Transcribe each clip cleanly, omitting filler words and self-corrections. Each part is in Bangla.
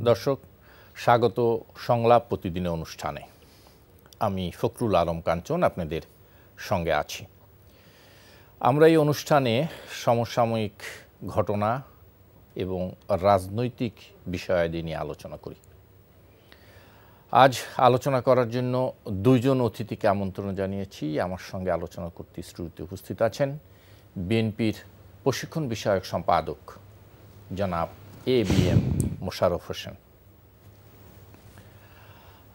দর্শক, স্বাগত সংলাপ প্রতিদিনের অনুষ্ঠানে। আমি ফখরুল আলম কাঞ্চন আপনাদের সঙ্গে আছি। আমরা এই অনুষ্ঠানে সমসাময়িক ঘটনা এবং রাজনৈতিক বিষয়াদি নিয়ে আলোচনা করি। আজ আলোচনা করার জন্য দুইজন অতিথিকে আমন্ত্রণ জানিয়েছি। আমার সঙ্গে আলোচনা করতে স্টুডিওতে উপস্থিত আছেন বিএনপির প্রশিক্ষণ বিষয়ক সম্পাদক জনাব ABM মোশাররফ হোসেন,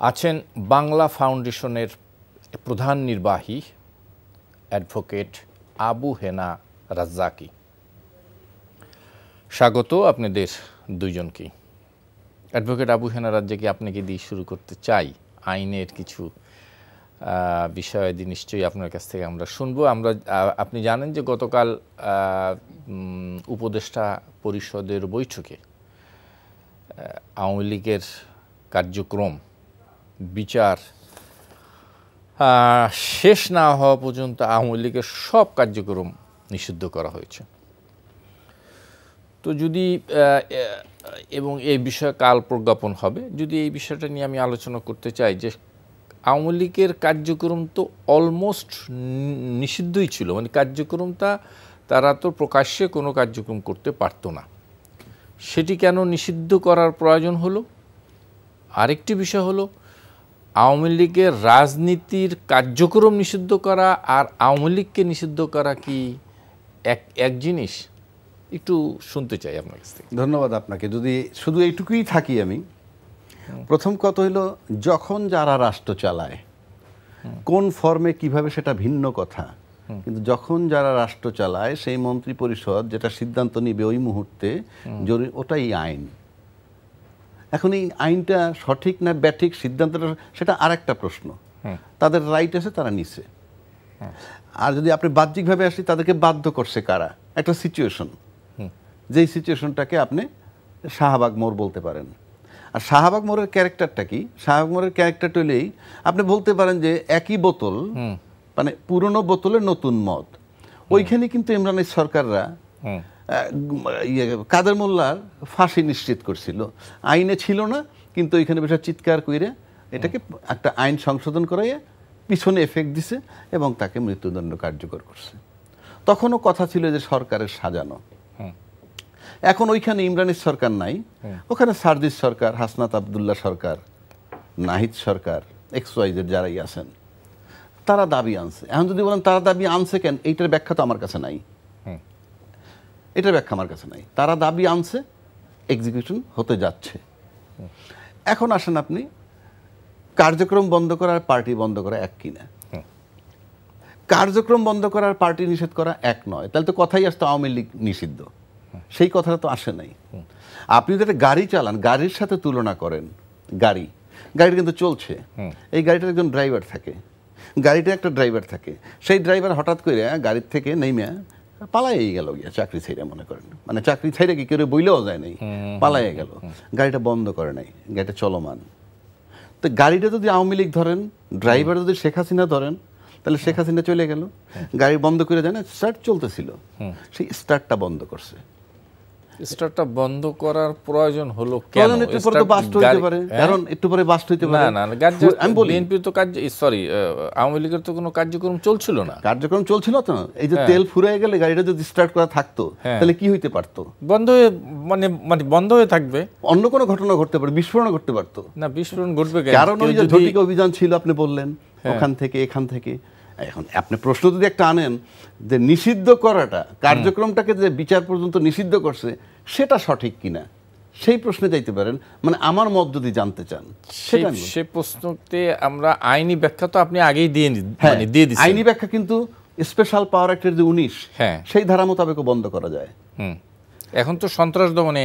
আছেন বাংলা ফাউন্ডেশনের প্রধান নির্বাহী অ্যাডভোকেট আবু হেনা রাজ্জাকি। স্বাগত আপনাদের দুইজনকেই। অ্যাডভোকেট আবু হেনা রাজ্জাকি, আপনাকে দিয়ে শুরু করতে চাই। আইনের কিছু বিষয়াদি নিশ্চয়ই আপনার কাছ থেকে আমরা শুনবো। আপনি জানেন যে গতকাল উপদেষ্টা পরিষদের বৈঠকে আওয়ামী লীগের কার্যক্রম বিচার শেষ না হওয়া পর্যন্ত আওয়ামী লীগের সব কার্যক্রম নিষিদ্ধ করা হয়েছে। তো যদি এবং এই বিষয়ে কাল প্রজ্ঞাপন হবে, যদি এই বিষয়টা নিয়ে আমি আলোচনা করতে চাই যে আওয়ামী লীগের কার্যক্রম তো অলমোস্ট নিষিদ্ধই ছিল, মানে কার্যক্রমটা তারা তো প্রকাশ্যে কোনো কার্যক্রম করতে পারতো না, সেটি কেন নিষিদ্ধ করার প্রয়োজন হলো? আরেকটি বিষয় হলো আওয়ামী লীগের রাজনীতির কার্যক্রম নিষিদ্ধ করা আর আওয়ামী লীগকে নিষিদ্ধ করা কি এক জিনিস? একটু শুনতে চাই আপনার কাছ থেকে। ধন্যবাদ আপনাকে। যদি শুধু এইটুকুই থাকি আমি, প্রথম কথা হলো যখন যারা রাষ্ট্র চালায় কোন ফর্মে কিভাবে সেটা ভিন্ন কথা, কিন্তু যখন যারা রাষ্ট্র চালায় সেই মন্ত্রী পরিষদ যেটা সিদ্ধান্ত নিবে ওই মুহূর্তে ওটাই আইন। এখন এই আইনটা সঠিক না ব্যাঠিক সিদ্ধান্তটা সেটা আরেকটা প্রশ্ন। তাদের রাইট আছে, তারা নিছে। আর যদি আপনি বাহ্যিকভাবে আসি, তাদেরকে বাধ্য করছে কারা? একটা সিচুয়েশন, যেই সিচুয়েশনটাকে আপনি শাহবাগ মোড় বলতে পারেন। আর শাহবাগ মোড়ের ক্যারেক্টারটা কি? শাহবাগ মোড়ের ক্যারেক্টারটা হলেই আপনি বলতে পারেন যে একই বোতল, মানে পুরনো বোতলের নতুন মদ। ওইখানে কিন্তু ইমরানের সরকাররা কাদের মোল্লার ফাঁসি নিশ্চিত করছিল, আইনে ছিল না, কিন্তু ওইখানে বেশ চিৎকার করে এটাকে একটা আইন সংশোধন করাইয়ে পিছনে এফেক্ট দিছে এবং তাকে মৃত্যুদণ্ড কার্যকর করছে। তখনও কথা ছিল যে সরকারের সাজানো। এখন ওইখানে ইমরানের সরকার নাই, ওখানে সার্জিস সরকার, হাসনাত আবদুল্লাহ সরকার, নাহিদ সরকার, XYZ যারাই আছেন, তারা দাবি আনছে। এখন যদি বলেন তারা দাবি আনছে কেন, এইটার ব্যাখ্যা তো আমার কাছে নাই। এটার ব্যাখ্যা আমার কাছে নাই। তারা দাবি আনছে, এক্সিকিউশন হতে যাচ্ছে। এখন আসেন আপনি, কার্যক্রম বন্ধ করা আর পার্টি বন্ধ করা এক কিনা? কার্যক্রম বন্ধ করা আর পার্টি নিষেধ করা এক নয়। তাহলে তো কথাই আসতো আওয়ামী লীগ নিষিদ্ধ, সেই কথাটা তো আসে নাই। আপনি যদি একটা গাড়ি চালান, গাড়ির সাথে তুলনা করেন, গাড়িটা কিন্তু চলছে, এই গাড়িটার একজন ড্রাইভার থাকে, গাড়িটা একটা ড্রাইভার থাকে, সেই ড্রাইভার হঠাৎ করে গাড়ির থেকে নেমে পালাইয়ে গেল গিয়া চাকরি ছাইড়া, মনে করেন, মানে চাকরি ছাইড়া কি কেউ বইলেও যায় নাই, পালাইয়ে গেল, গাড়িটা বন্ধ করে নাই, গাড়িটা চলমান। তো গাড়িটা যদি আওয়ামী লীগ ধরেন, ড্রাইভার যদি শেখ হাসিনা ধরেন, তাহলে শেখ হাসিনা চলে গেল, গাড়ি বন্ধ করে যায় না, স্টার্ট চলতেছিল, সেই স্টার্টটা বন্ধ করছে। স্টার্টটা বন্ধ করার প্রয়োজন হলো কেন? একটু পরে তো বাস্ট হইতে পারে, কারণ একটু পরে বাস্ট হইতে পারে। না, আমি বলি বিএনপি তো আওয়ামী লীগের তো কোনো কার্যক্রম চলছিল না। কার্যক্রম চলছিল তো, এই যে তেল ফুরিয়ে গেলে গাড়িটা যদি স্টার্ট করা থাকতো তাহলে কি হইতে পারতো? বন্ধ হয়ে মানে বন্ধ হয়ে থাকবে, অন্য কোনো ঘটনা ঘটতে পারে, বিস্ফোরণ ঘটতে পারতো না। বিস্ফোরণ ঘটবে কারণ ওই যে ঝটিকা অভিযান ছিল, আপনি বললেন ওখান থেকে এখান থেকে। এখন আপনি প্রশ্ন যদি একটা আনেন যে নিষিদ্ধ করাটা, কার্যক্রমটাকে যে বিচার পর্যন্ত নিষিদ্ধ করছে সেটা সঠিক কিনা, সেই প্রশ্নে যাইতে পারেন। মানে আমার মত যদি জানতে চান, সেই প্রশ্নতে আমরা আইনি ব্যাখ্যা তো আপনি আগেই দিয়ে দিচ্ছেন। আইনি ব্যাখ্যা কিন্তু স্পেশাল পাওয়ার অ্যাক্টের যে 19 সেই ধারা মোতাবেক বন্ধ করা যায়। এখন তো সন্ত্রাস দমনে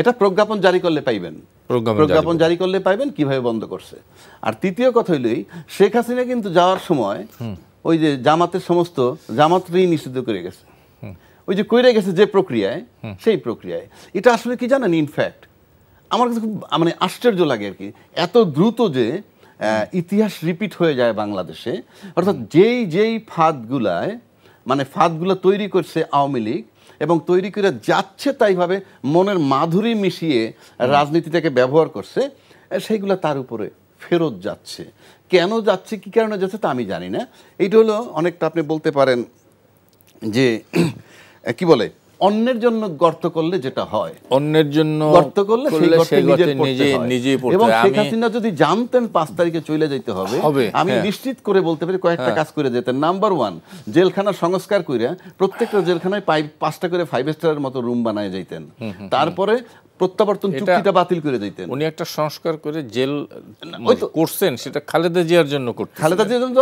এটা প্রজ্ঞাপন জারি করলে পাইবেন, প্রজ্ঞাপন জারি করলে পাইবেন কিভাবে বন্ধ করছে। আর তৃতীয় কথা হইলই, শেখ হাসিনা কিন্তু যাওয়ার সময় ওই যে জামাতের সমস্ত জামাতই নিষিদ্ধ করে গেছে, ওই যে কইরে গেছে যে প্রক্রিয়ায়, সেই প্রক্রিয়ায়। এটা আসলে কি জানেন, ইনফ্যাক্ট আমার কাছে খুব মানে আশ্চর্য লাগে আর কি, এত দ্রুত যে ইতিহাস রিপিট হয়ে যায় বাংলাদেশে। অর্থাৎ যেই ফাঁদগুলো তৈরি করছে আওয়ামী লীগ, এবং তৈরি করে যাচ্ছে তাইভাবে মনের মাধুরী মিশিয়ে রাজনীতিটাকে ব্যবহার করছে, সেইগুলো তার উপরে ফেরত যাচ্ছে। কেন যাচ্ছে, কি কারণে যাচ্ছে তা আমি জানি না। এইটা হলো অনেকটা আপনি বলতে পারেন যে কি বলে, অন্যের জন্য গর্ত করলে যেটা হয়, অন্যের জন্য গর্ত করলে সেই গর্তে নিজেই পড়তে হয়। এবং শেখ হাসিনা যদি জানতেন 5 তারিখে চলে যেতে হবে, আমি নিশ্চিত করে বলতে পারি কয়েকটা কাজ করে যেতেন। নাম্বার 1, জেলখানা সংস্কার কইরা প্রত্যেকটা জেলখানায় 5টা করে 5 স্টারের মতো রুম বানায় যাইতেন। তারপরে প্রত্যাবর্তন চুক্তিটা বাতিল করে দিতেন। উনি একটা সংস্কার করে জেল করছেন, সেটা খালেদা জিয়ার জন্য করতে। খালেদা জিয়ার জন্য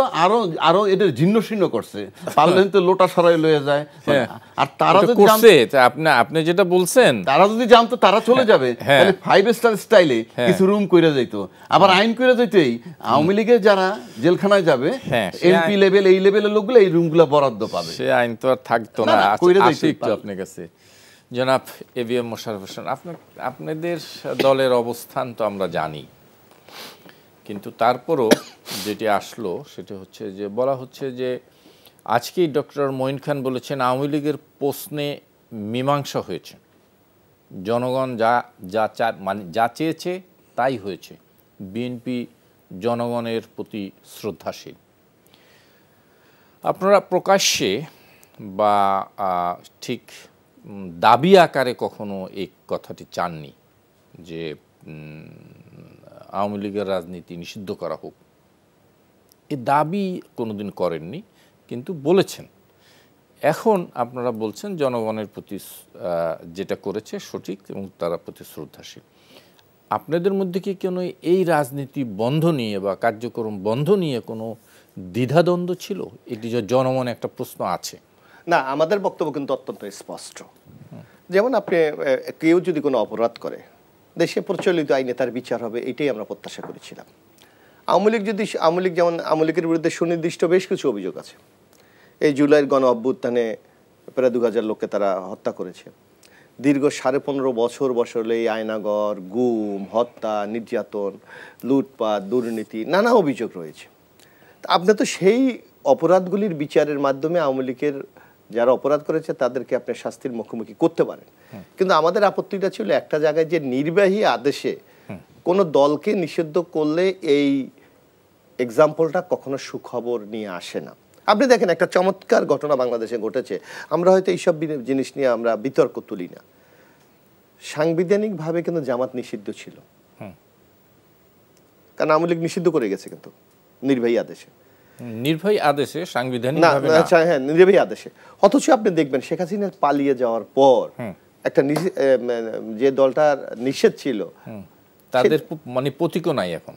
আরো এদের জীর্ণশীর্ণ করছে। পার্লামেন্ট তো লোটা সরাই লয়ে যায়। আর তারা যদি করছে, আপনি যেটা বলছেন, তারা যদি জানতো তারা চলে যাবে, তাহলে 5 স্টার স্টাইলে কিছু রুম কইরা যাইত। আবার আইন কইরা যাইতেই আওয়ামী লীগের যারা জেলখানায় যাবে, এমপি লেভেল এই লেভেলের লোকগুলো এই রুমগুলো বরাদ্দ পাবে। সে আইন তো আর থাকতো না। আসি একটু আপনার কাছে, জনাব এবিএম মোশাররফ হোসেন, আপনাদের দলের অবস্থান তো আমরা জানি, কিন্তু তারপরও যেটি আসলো সেটা হচ্ছে যে বলা হচ্ছে যে আজকেই ডক্টর মঈন খান বলেছেন আওয়ামী লীগের প্রশ্নে মীমাংসা হয়েছে, জনগণ যা চেয়েছে তাই হয়েছে, বিএনপি জনগণের প্রতি শ্রদ্ধাশীল। আপনারা প্রকাশ্যে বা ঠিক দাবি আকারে কখনো এই কথাটি চাননি যে আওয়ামী লীগের রাজনীতি নিষিদ্ধ করা হোক, এ দাবি কোনোদিন করেননি, কিন্তু বলেছেন। এখন আপনারা বলছেন জনগণের প্রতি যেটা করেছে সঠিক এবং তারা প্রতি শ্রদ্ধাশীল। আপনাদের মধ্যে কি কোনো এই রাজনীতি বন্ধ নিয়ে বা কার্যক্রম বন্ধ নিয়ে কোনো দ্বিধাদ্বন্দ্ব ছিল? এটি যে জনমনে একটা প্রশ্ন আছে। না, আমাদের বক্তব্য কিন্তু অত্যন্ত স্পষ্ট। যেমন আপনি কেউ যদি কোনো অপরাধ করে, দেশে প্রচলিত আইনে তার বিচার হবে, এটাই আমরা প্রত্যাশা করেছিলাম। আওয়ামী লীগের বিরুদ্ধে সুনির্দিষ্ট বেশ কিছু অভিযোগ আছে। এই জুলাইয়ের গণ অভ্যুত্থানে প্রায় 2000 লোককে তারা হত্যা করেছে। দীর্ঘ 15.5 বছর এই আয়নাগর, গুম, হত্যা, নির্যাতন, লুটপাট, দুর্নীতি, নানা অভিযোগ রয়েছে। আপনি তো সেই অপরাধগুলির বিচারের মাধ্যমে আওয়ামী লীগের যারা অপরাধ করেছে তাদেরকে আপনি শাস্তির মুখোমুখি করতে পারেন। কিন্তু আমাদের আপত্তিটা ছিল একটা জায়গায় যে নির্বাহী আদেশে কোনো দলকে নিষিদ্ধ করলে এই এক্সাম্পলটা কখনো সুখবর নিয়ে আসে না। আপনি দেখেন একটা চমৎকার ঘটনা বাংলাদেশে ঘটেছে, আমরা হয়তো এইসব জিনিস নিয়ে আমরা বিতর্ক তুলি না। সাংবিধানিকভাবে কিন্তু জামাত নিষিদ্ধ ছিল, কারণ আওয়ামী লীগ নিষিদ্ধ করে গেছে কিন্তু নির্বাহী আদেশে সাংবিধানিকভাবে না, হ্যাঁ নির্বাহী আদেশে। অথচ আপনি দেখবেন শেখ হাসিনার পালিয়ে যাওয়ার পর একটা যে দলটার নিষেধ ছিল তাদের মানে প্রতীকও নাই এখন,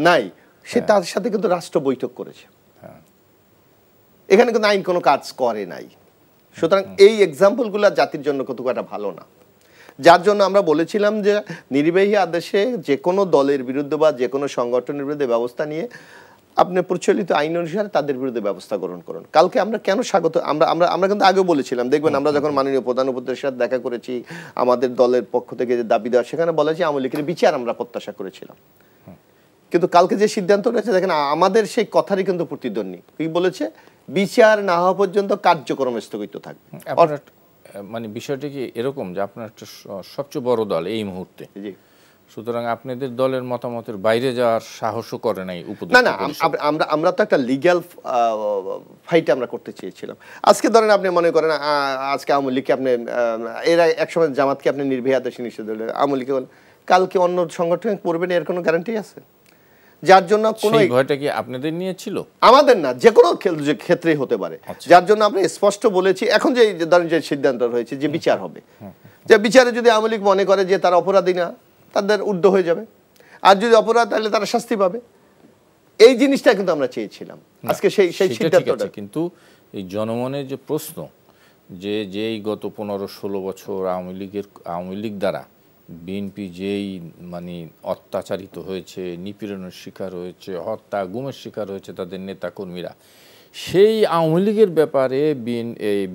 নাই, সে তার সাথে কিন্তু রাষ্ট্র বৈঠক করেছে। এখানে কিন্তু আইন কোনো কাজ করে নাই। সুতরাং এই এক্সাম্পলগুলো জাতির জন্য কত একটা ভালো না, যার জন্য আমরা বলেছিলাম যে নির্বাহী আদেশে যে কোনো দলের বিরুদ্ধে বা যে কোনো সংগঠনের বিরুদ্ধে ব্যবস্থা নিয়ে আপনি প্রচলিত আইন অনুসারে তাদের বিরুদ্ধে ব্যবস্থা গ্রহণ করুন। কালকে আমরা কেন স্বাগত, আমরা কিন্তু আগেও বলেছিলাম, দেখবেন আমরা যখন মাননীয় প্রধান উপদেষ্টার সাথে দেখা করেছি, আমাদের দলের পক্ষ থেকে যে দাবি দেওয়া, সেখানে বলেছি আওয়ামী লীগের বিচার আমরা প্রত্যাশা করেছিলাম। কিন্তু কালকে যে সিদ্ধান্ত রয়েছে দেখেন আমাদের সেই কথারই কিন্তু প্রতিদ্বন্দ্বী। কি বলেছে, বিচার না হওয়া পর্যন্ত কার্যক্রম স্থগিত থাকবে। মানে বিষয়টা কি এরকম যে আপনার একটা সবচেয়ে বড় দল এই মুহূর্তে, সুতরাং আপনাদের দলের মতামতের বাইরে যাওয়ার সাহসও করে নাই উপদেষ্টা? না, আমরা তো একটা লিগ্যাল ফাইট আমরা করতে চেয়েছিলাম। আজকে ধরেন আপনি মনে করেন আজকে আওয়ামী লীগকে আপনি এরা একসময় জামাতকে আপনি নির্বাহী আদেশে নিষেধ দিলেন, আওয়ামী লীগকে কালকে অন্য সংগঠন করবেন এর কোনো গ্যারান্টি আছে? যার জন্য কোনো ভয়টা কি আপনাদের নিয়ে ছিল? আমাদের না, যে কোনো ক্ষেত্রেই হতে পারে। যার জন্য আমরা স্পষ্ট বলেছি, এখন যে ধরেন যে সিদ্ধান্ত হয়েছে যে বিচার হবে, যে বিচারে যদি আওয়ামী লীগ মনে করে যে তারা অপরাধী না, তাদের ঊর্ধ্ব হয়ে যাবে, আর যদি অপরাধ তাহলে তারা শাস্তি পাবে। এই জিনিসটা কিন্তু আমরা চেয়েছিলাম। আজকে সেই সিদ্ধান্তটা কিন্তু এই জনমনের যে প্রশ্ন যে যেই গত 15-16 বছর আওয়ামী লীগ দ্বারা বিএনপি যেই মানে অত্যাচারিত হয়েছে, নিপীড়নের শিকার হয়েছে, হত্যা গুমের শিকার হয়েছে তাদের নেতা কর্মীরা, সেই আওয়ামী লীগের ব্যাপারে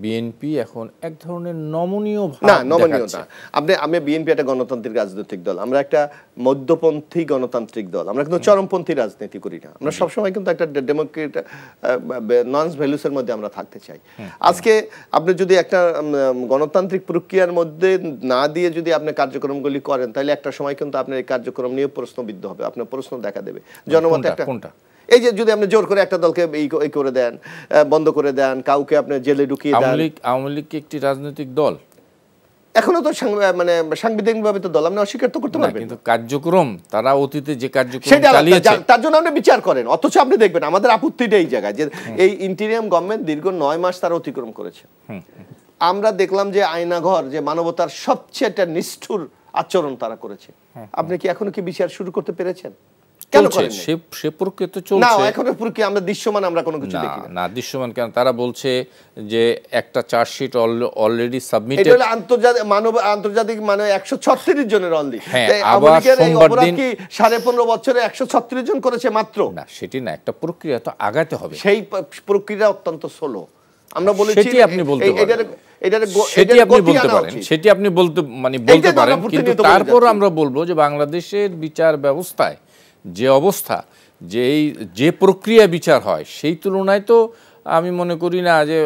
বিএনপি এখন এক ধরনের নমনীয় ভাব না, নমনীয় দেখাচ্ছে। না। আমি বিএনপি একটা গণতান্ত্রিক রাজনৈতিক দল, আমরা একটা মধ্যপন্থী গণতান্ত্রিক দল, আমরা কিন্তু চরমপন্থী রাজনীতি করি না। আমরা সবসময় কিন্তু একটা ডেমোক্রেট নর্মস ভ্যালুসের মধ্যে আমরা থাকতে চাই। আজকে আপনি যদি একটা গণতান্ত্রিক প্রক্রিয়ার মধ্যে না দিয়ে যদি আপনি কার্যক্রমগুলি করেন, তাহলে একটা সময় কিন্তু আপনার এই কার্যক্রম নিয়ে প্রশ্নবিদ্ধ হবে, আপনার প্রশ্ন দেখা দেবে জনমতে। একটা কোনটা? এই যে যদি আপনি জোর করে একটা দলকে এই করে দেন, বন্ধ করে দেন, কাউকে আপনি জেলে ঢুকিয়ে দেন। আওয়ামী লীগ কি একটি রাজনৈতিক দল? এখনো তো মানে সাংবিধানিকভাবে তো দল আপনি অস্বীকার তো করতে না, পারবেন কিন্তু কার্যক্রম তারা অতীতে যে কার্যক্রম সেটা চালিয়েছে তার জন্য আপনি বিচার করেন। অথচ আপনি দেখবেন আমাদের আপত্তিটা এই জায়গায় যে এই ইন্টিরিয়াম গভর্নমেন্ট দীর্ঘ 9 মাস তারা অতিক্রম করেছে। আমরা দেখলাম যে আয়নাঘর, যে মানবতার সবচেয়ে একটা নিষ্ঠুর আচরণ তারা করেছে। আপনি কি এখনো কি বিচার শুরু করতে পেরেছেন? কেন করেন না? সে প্রক্রিয়া তো না, চলছে। এখনো প্রক্রিয়া আমরা দৃশ্যমান আমরা কোনো কিছু দেখি না। না, দৃশ্যমান কেন? তারা বলছে যে একটা চার্জশিট অলরেডি এটা সাবমিটেড। হলো আন্তর্জাতিক মানে 136 জনের অনলি। হ্যাঁ, আবার আবার সোমবার দিন কি 15.5 বছরে 136 জন করেছে মাত্র? না, সেটি না, একটা প্রক্রিয়া তো আগাতে হবে। সেই প্রক্রিয়া অত্যন্ত স্লো। আমরা বলেছি সেটি আপনি বলতে পারেন, সেটি এটার আপনি গতি বলতে আনা পারেন, উচিত। সেটি আপনি বলতে এইটা তো পারেন, আমরা কিন্তু প্রতিনিয়ত বলে তারপর যাচ্ছি। আমরা বলবো যে বাংলাদেশের বিচার ব্যবস্থায় যে অবস্থা, যে প্রক্রিয়া বিচার হয়, সেই তুলনায় তো আমি মনে করি না যে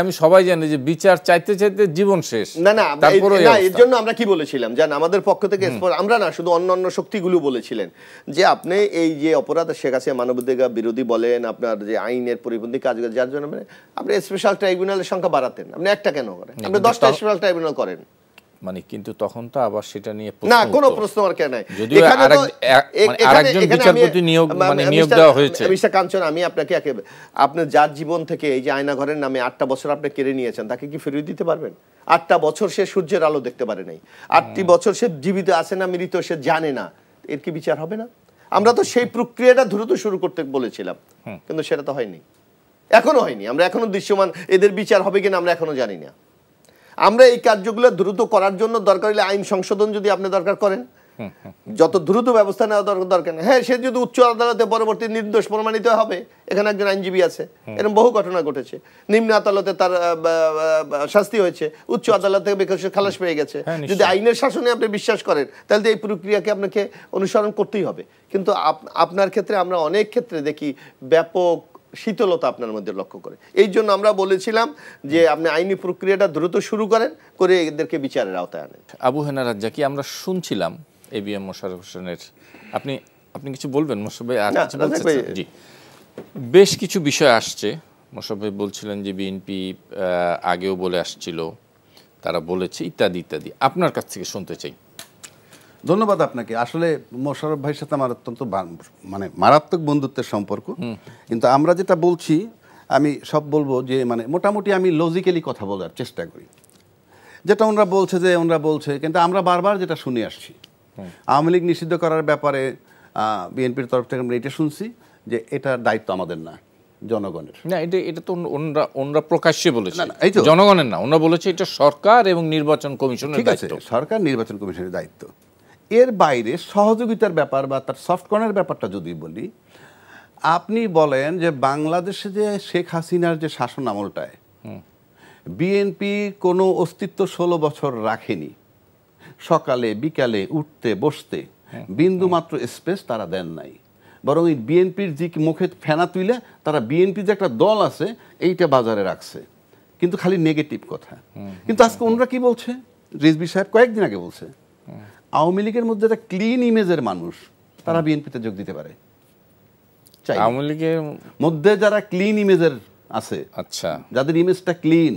আমি সবাই জানি যে বিচার চাইতে চাইতে জীবন শেষ। না, তারপরে এর জন্য আমরা কি বলেছিলাম জান, আমাদের পক্ষ থেকে আমরা না, শুধু অন্যান্য শক্তিগুলো বলেছিলেন যে আপনি এই যে অপরাধ শেখ হাসিনা মানবাধিকার বিরোধী বলেন, আপনার যে আইনের পরিপন্থী কাজ, যার জন্য আপনি স্পেশাল ট্রাইব্যুনালের সংখ্যা বাড়াতেন। আপনি একটা কেন করেন? আপনি 10টা স্পেশাল ট্রাইব্যুনাল করেন। কিন্তু তখন তো আবার সেটা নিয়ে না, কোনো প্রশ্ন আর কেন নাই। যদিও আরেকজন বিচারপতি নিয়োগ দেওয়া হয়েছে। মিস্টার কাঞ্চন, আমি আপনাকে আপনি যার জীবন থেকে এই যে আয়নাঘরের নামে 8টা বছর আপনি কেড়ে নিয়েছেন, তাকে কি ফেরত দিতে পারবেন? 8টা বছর সে সূর্যের আলো দেখতে পারে নাই, 8টি বছর সে জীবিত আছে না মৃত সে জানে না, এর কি বিচার হবে না? আমরা তো সেই প্রক্রিয়াটা দ্রুত শুরু করতে বলেছিলাম, কিন্তু সেটা তো হয়নি, এখনো হয়নি। আমরা এখনো দৃশ্যমান এদের বিচার হবে কিনা আমরা এখনো জানি না। আমরা এই কার্যগুলো দ্রুত করার জন্য দরকার হলে আইন সংশোধন যদি আপনি দরকার করেন, যত দ্রুত ব্যবস্থা নেওয়া দরকার নেই। হ্যাঁ, সে যদি উচ্চ আদালতে পরবর্তী নির্দোষ প্রমাণিত হবে, এখানে একজন আইনজীবী আছে, এরকম বহু ঘটনা ঘটেছে। নিম্ন আদালতে তার শাস্তি হয়েছে, উচ্চ আদালত থেকে খালাস পেয়ে গেছে। যদি আইনের শাসনে আপনি বিশ্বাস করেন, তাহলে এই প্রক্রিয়াকে আপনাকে অনুসরণ করতেই হবে। কিন্তু আপনার ক্ষেত্রে আমরা অনেক ক্ষেত্রে দেখি ব্যাপক শীতলতা আপনার মধ্যে লক্ষ্য করে। এই জন্য আমরা বলেছিলাম যে আপনি আইনি প্রক্রিয়াটা দ্রুত শুরু করেন, করে এদেরকে বিচারের আওতায় আনেন। আবু হেনা রাজ্জাকি, আমরা শুনছিলাম এবিএম মোশাররফ হোসেনের, আপনি কিছু বলবেন মোশাররফ ভাই? আর কিছু বলতে চাচ্ছেন? জি, বেশ কিছু বিষয় আসছে। মোশাররফ ভাই বলছিলেন যে বিএনপি আগেও বলে আসছিল, তারা বলেছে ইত্যাদি ইত্যাদি। আপনার কাছ থেকে শুনতে চাই। ধন্যবাদ আপনাকে। আসলে মোশাররফ ভাইয়ের সাথে আমার অত্যন্ত মানে মারাত্মক বন্ধুত্বের সম্পর্ক, কিন্তু আমরা যেটা বলছি আমি সব বলবো যে মানে মোটামুটি আমি লজিক্যালি কথা বলার চেষ্টা করি। যেটা ওনারা বলছে, কিন্তু আমরা বারবার যেটা শুনে আসছি, আওয়ামী লীগ নিষিদ্ধ করার ব্যাপারে বিএনপির তরফ থেকে আমরা এটা শুনছি যে এটার দায়িত্ব আমাদের না, জনগণের। না, এটা তো ওনরা প্রকাশ্যে বলেছে, এই তো জনগণের না। ওনরা বলেছে এটা সরকার এবং নির্বাচন কমিশনের দায়িত্ব। সরকার নির্বাচন কমিশনের দায়িত্ব। এর বাইরে সহযোগিতার ব্যাপার বা তার সফটকর্নার ব্যাপারটা যদি বলি, আপনি বলেন যে বাংলাদেশে যে শেখ হাসিনার যে শাসন আমলটায় বিএনপি কোনো অস্তিত্ব 16 বছর রাখেনি, সকালে বিকালে উঠতে বসতে বিন্দু মাত্র স্পেস তারা দেন নাই, বরং এই বিএনপির যে মুখে ফেনা তুলে তারা বিএনপি যে একটা দল আছে এইটা বাজারে রাখছে, কিন্তু খালি নেগেটিভ কথা। কিন্তু আজকে ওনারা কি বলছে, রিজভী সাহেব কয়েকদিন আগে বলছে আওয়ামী লীগের মধ্যে একটা ক্লিন ইমেজের মানুষ তারা বিএনপিতে যোগ দিতে পারে। আওয়ামী লীগের মধ্যে যারা ক্লিন ইমেজের আছে, আচ্ছা, যাদের ইমেজটা ক্লিন,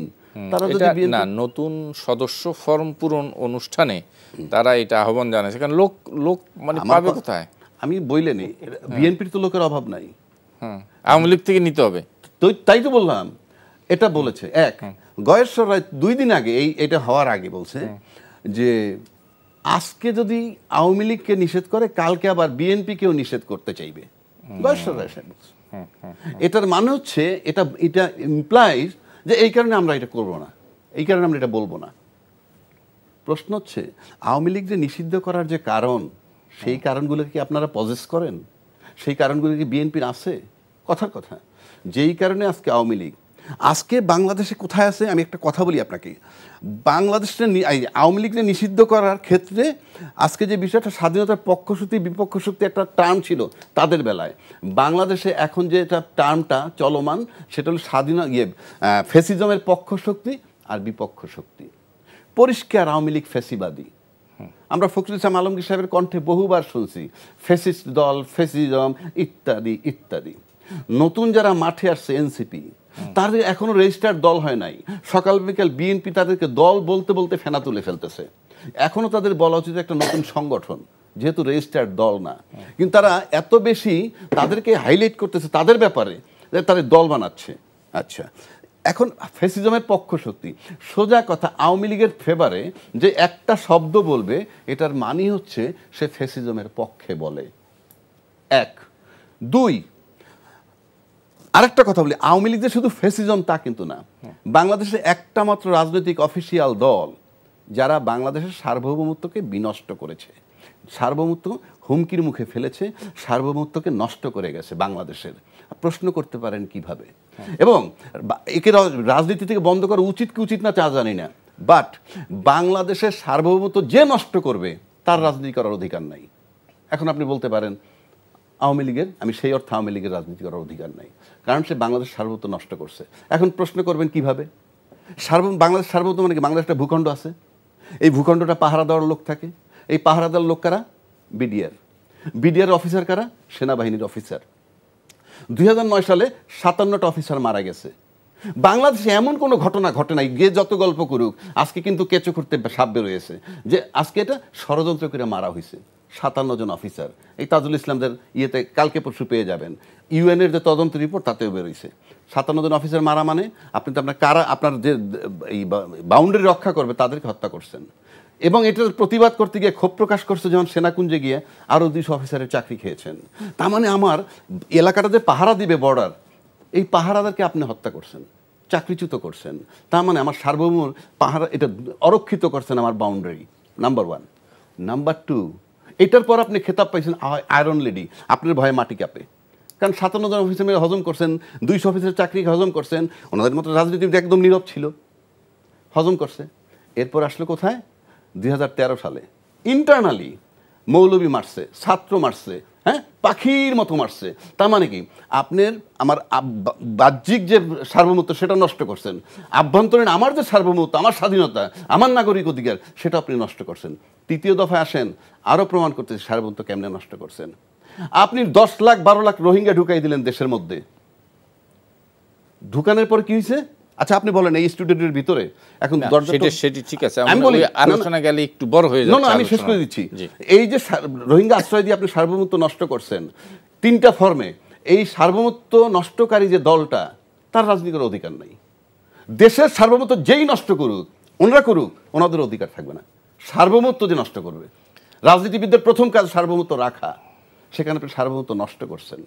তারা যদি না নতুন সদস্য ফর্ম পূরণ অনুষ্ঠানে তারা এটা আহ্বান জানাচ্ছে, কারণ লোক মানে পাবে কোথায়? আমি বইলেনি, বিএনপির তো লোকের অভাব নাই, আওয়ামী লীগ থেকে নিতে হবে। তাই তো বললাম, এটা বলেছে এক গয়েশ্বর রায় 2 দিন আগে, এটা হওয়ার আগে বলছে যে আজকে যদি আওয়ামী লীগকে নিষেধ করে, কালকে আবার বিএনপিকেও নিষেধ করতে চাইবে। গয়েশ্বর রায় সাহেব বলছে। এটার মানে হচ্ছে এটা ইমপ্লাইজ যে এই কারণে আমরা এটা করবো না, এই কারণে আমরা এটা বলবো না। প্রশ্ন হচ্ছে আওয়ামী লীগ যে নিষিদ্ধ করার যে কারণ, সেই কারণগুলো কি আপনারা পজেস করেন? সেই কারণগুলো কি বিএনপির আছে? কথার কথা যেই কারণে আজকে আওয়ামী লীগ আজকে বাংলাদেশে কোথায় আছে আমি একটা কথা বলি আপনাকে বাংলাদেশে আওয়ামী লীগকে নিষিদ্ধ করার ক্ষেত্রে আজকে যে বিষয়টা স্বাধীনতার পক্ষশক্তি বিপক্ষশক্তি একটা টার্ম ছিল তাদের বেলায় বাংলাদেশে এখন যে এটা টার্মটা চলমান সেটা হলো ফ্যাসিজমের পক্ষশক্তি আর বিপক্ষশক্তি পরিষ্কার আওয়ামী লীগ ফ্যাসিবাদী আমরা ফখরুল ইসলাম আলমগীর সাহেবের কণ্ঠে বহুবার শুনছি ফ্যাসিস্ট দল ফ্যাসিজম ইত্যাদি ইত্যাদি নতুন যারা মাঠে আসছে এনসিপি তাদের এখনো রেজিস্টার্ড দল হয় নাই সকাল বিকাল বিএনপি তাদেরকে দল বলতে বলতে ফেনা তুলে ফেলতেছে এখনো তাদের বলা উচিত একটা নতুন সংগঠন যেহেতু রেজিস্টার্ড দল না কিন্তু তারা এত বেশি তাদেরকে হাইলাইট করতেছে তাদের ব্যাপারে যে তাদের দল বানাচ্ছে আচ্ছা এখন ফ্যাসিজমের পক্ষশক্তি সোজা কথা আওয়ামী লীগের ফেভারে যে একটা শব্দ বলবে এটার মানে হচ্ছে সে ফ্যাসিজমের পক্ষে বলে এক দুই আরেকটা কথা বলি আওয়ামী লীগ যে শুধু ফ্যাসিজম তা কিন্তু না বাংলাদেশে একটা মাত্র রাজনৈতিক অফিসিয়াল দল যারা বাংলাদেশের সার্বভৌমত্বকে বিনষ্ট করেছে সার্বভৌমত্ব হুমকির মুখে ফেলেছে সার্বভৌমত্বকে নষ্ট করে গেছে বাংলাদেশের প্রশ্ন করতে পারেন কিভাবে এবং একে রাজনীতি থেকে বন্ধ করা উচিত কি উচিত না তা জানি না বাট বাংলাদেশের সার্বভৌমত্ব যে নষ্ট করবে তার রাজনীতি করার অধিকার নাই এখন আপনি বলতে পারেন আওয়ামী লীগের আমি সেই অর্থে আওয়ামী লীগের রাজনীতি করার অধিকার নাই কারণ সে বাংলাদেশ সার্বভৌমত্ব নষ্ট করছে এখন প্রশ্ন করবেন কিভাবে বাংলাদেশ সার্বভৌমত্ব মানে কি বাংলাদেশ একটা ভূখণ্ড আছে এই ভূখণ্ডটা পাহারা দেওয়ার লোক থাকে এই পাহারা দেওয়ার লোক কারা বিডিআর অফিসার কারা সেনাবাহিনীর অফিসার 2009 সালে 57টা অফিসার মারা গেছে বাংলাদেশে এমন কোনো ঘটনা ঘটে নাই গিয়ে যত গল্প করুক আজকে কিন্তু কেঁচো করতে সাপ বেরোয়েছে যে আজকে এটা ষড়যন্ত্র করে মারা হয়েছে 57 জন অফিসার এই তাজুল ইসলামদের ইয়েতে কালকে পরশু পেয়ে যাবেন ইউএনের যে তদন্ত রিপোর্ট তাতেও বেরোইছে 57 জন অফিসার মারা মানে আপনি তো আপনার যে এই বাউন্ডারি রক্ষা করবে তাদেরকে হত্যা করছেন এবং এটার প্রতিবাদ করতে গিয়ে ক্ষোভ প্রকাশ করছে যখন সেনাকুঞ্জে গিয়ে আরও 200 অফিসারের চাকরি খেয়েছেন তার মানে আমার এলাকাটা যে পাহারা দিবে বর্ডার এই পাহারাদারকে আপনি হত্যা করছেন চাকরিচ্যুত করছেন তার মানে আমার সার্বভৌম পাহারা এটা অরক্ষিত করছেন আমার বাউন্ডারি নাম্বার 1 নাম্বার 2 এটার পর আপনি খেতাব পাইছেন আয়রন লেডি আপনার ভয়ে মাটি কাঁপে কারণ 57 জন অফিসার হজম করছেন 200 অফিসারের চাকরি হজম করছেন ওনাদের মতো রাজনীতিবিদ একদম নীরব ছিল হজম করছে এরপর আসলো কোথায় 2013 সালে ইন্টারনালি মৌলবী মারছে ছাত্র মারছে হ্যাঁ পাখির মতো মারছে তার মানে কি আপনার আমার বাহ্যিক যে সার্বভৌমত্ব সেটা নষ্ট করছেন আভ্যন্তরীণ আমার যে সার্বভৌমত্ব আমার স্বাধীনতা আমার নাগরিক অধিকার সেটা আপনি নষ্ট করছেন তৃতীয় দফায় আসেন আরও প্রমাণ করতেছে সার্বভৌমত্ব কেমনে নষ্ট করছেন আপনি 10 লাখ 12 লাখ রোহিঙ্গা ঢুকাই দিলেন দেশের মধ্যে ঢুকানোর পর কি হয়েছে আচ্ছা আপনি বলেন এই স্টুডিওর ভিতরে এখন সেটি ঠিক আছে আমি বলি আলোচনা গেলে একটু বড় হয়ে যাচ্ছে না আমি শেষ করে দিচ্ছি এই যে রোহিঙ্গা আশ্রয় দিয়ে আপনি সার্বভৌমত্ব নষ্ট করছেন 3টা ফর্মে এই সার্বভৌমত্ব নষ্টকারী যে দলটা তার রাজনীতির অধিকার নাই দেশের সার্বভৌমত্ব যেই নষ্ট করুক ওনারা করুক ওনাদের অধিকার থাকবে না সার্বভৌমত্ব যে নষ্ট করবে রাজনীতিবিদদের প্রথম কাজ সার্বভৌমত্ব রাখা সেখানে আপনি সার্বভৌমত্ব নষ্ট করছেন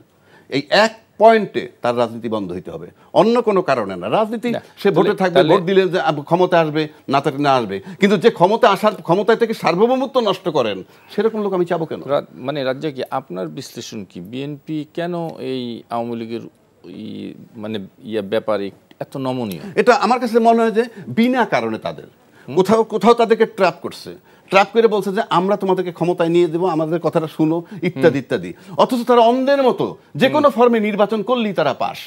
এই এক পয়েন্টে তার রাজনীতি বন্ধ হইতে হবে অন্য কোনো কারণে না রাজনীতি সে ভোটে থাকবে ভোট দিলে যে ক্ষমতা আসবে না তাকে না আসবে কিন্তু যে ক্ষমতায় থেকে সার্বভৌমত্ব নষ্ট করেন সেরকম লোক আমি চাবো কেন মানে রাজ্যে কি আপনার বিশ্লেষণ কি বিএনপি কেন এই আওয়ামী লীগের মানে ব্যাপারে এত নমনীয় এটা আমার কাছে মনে হয় যে বিনা কারণে তাদের কোথাও তাদেরকে ট্র্যাপ করছে ট্র্যাপ করে বলছে যে আমরা তোমাদেরকে ক্ষমতায় নিয়ে দেবো আমাদের কথাটা শুনো ইত্যাদি ইত্যাদি অথচ তারা অন্ধের মতো যে কোনো ফর্মে নির্বাচন করলেই তারা পাস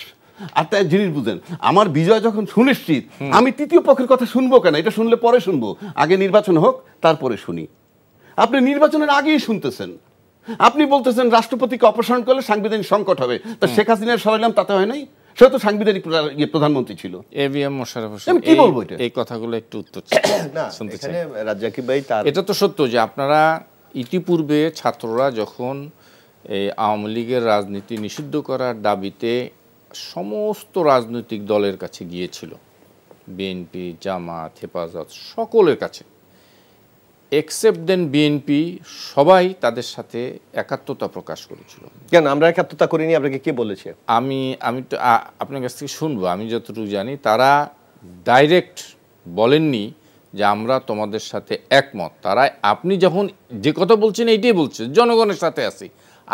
আর তাই জিনিস বুঝেন আমার বিজয় যখন সুনিশ্চিত আমি তৃতীয় পক্ষের কথা শুনবো কেন এটা শুনলে পরে শুনবো আগে নির্বাচন হোক তারপরে শুনি আপনি নির্বাচনের আগেই শুনতেছেন আপনি বলতেছেন রাষ্ট্রপতিকে অপসারণ করলে সাংবিধানিক সংকট হবে তা শেখ হাসিনার সরাইলাম তাতে হয় নাই সে তো সাংবিধানিক প্রধানমন্ত্রী ছিল এভিএম মোশাররফ হোসেন কি বলবো এই কথাগুলো একটু উত্তর শুনতে চাই রাজ্জাকি ভাই এটা তো সত্য যে আপনারা ইতিপূর্বে ছাত্ররা যখন এই আওয়ামী লীগের রাজনীতি নিষিদ্ধ করার দাবিতে সমস্ত রাজনৈতিক দলের কাছে গিয়েছিল বিএনপি জামাত হেফাজত সকলের কাছে এক্সেপ্ট দেন বিএনপি সবাই তাদের সাথে একাত্মতা প্রকাশ করেছিল কেন আমরা একাত্মতা করিনি আপনাকে কে বলেছে আমি তো আপনার কাছ থেকে শুনবো আমি যতটুকু জানি তারা ডাইরেক্ট বলেননি যে আমরা তোমাদের সাথে একমত তারা আপনি যখন যে কথা বলছেন এইটাই বলছে জনগণের সাথে আছি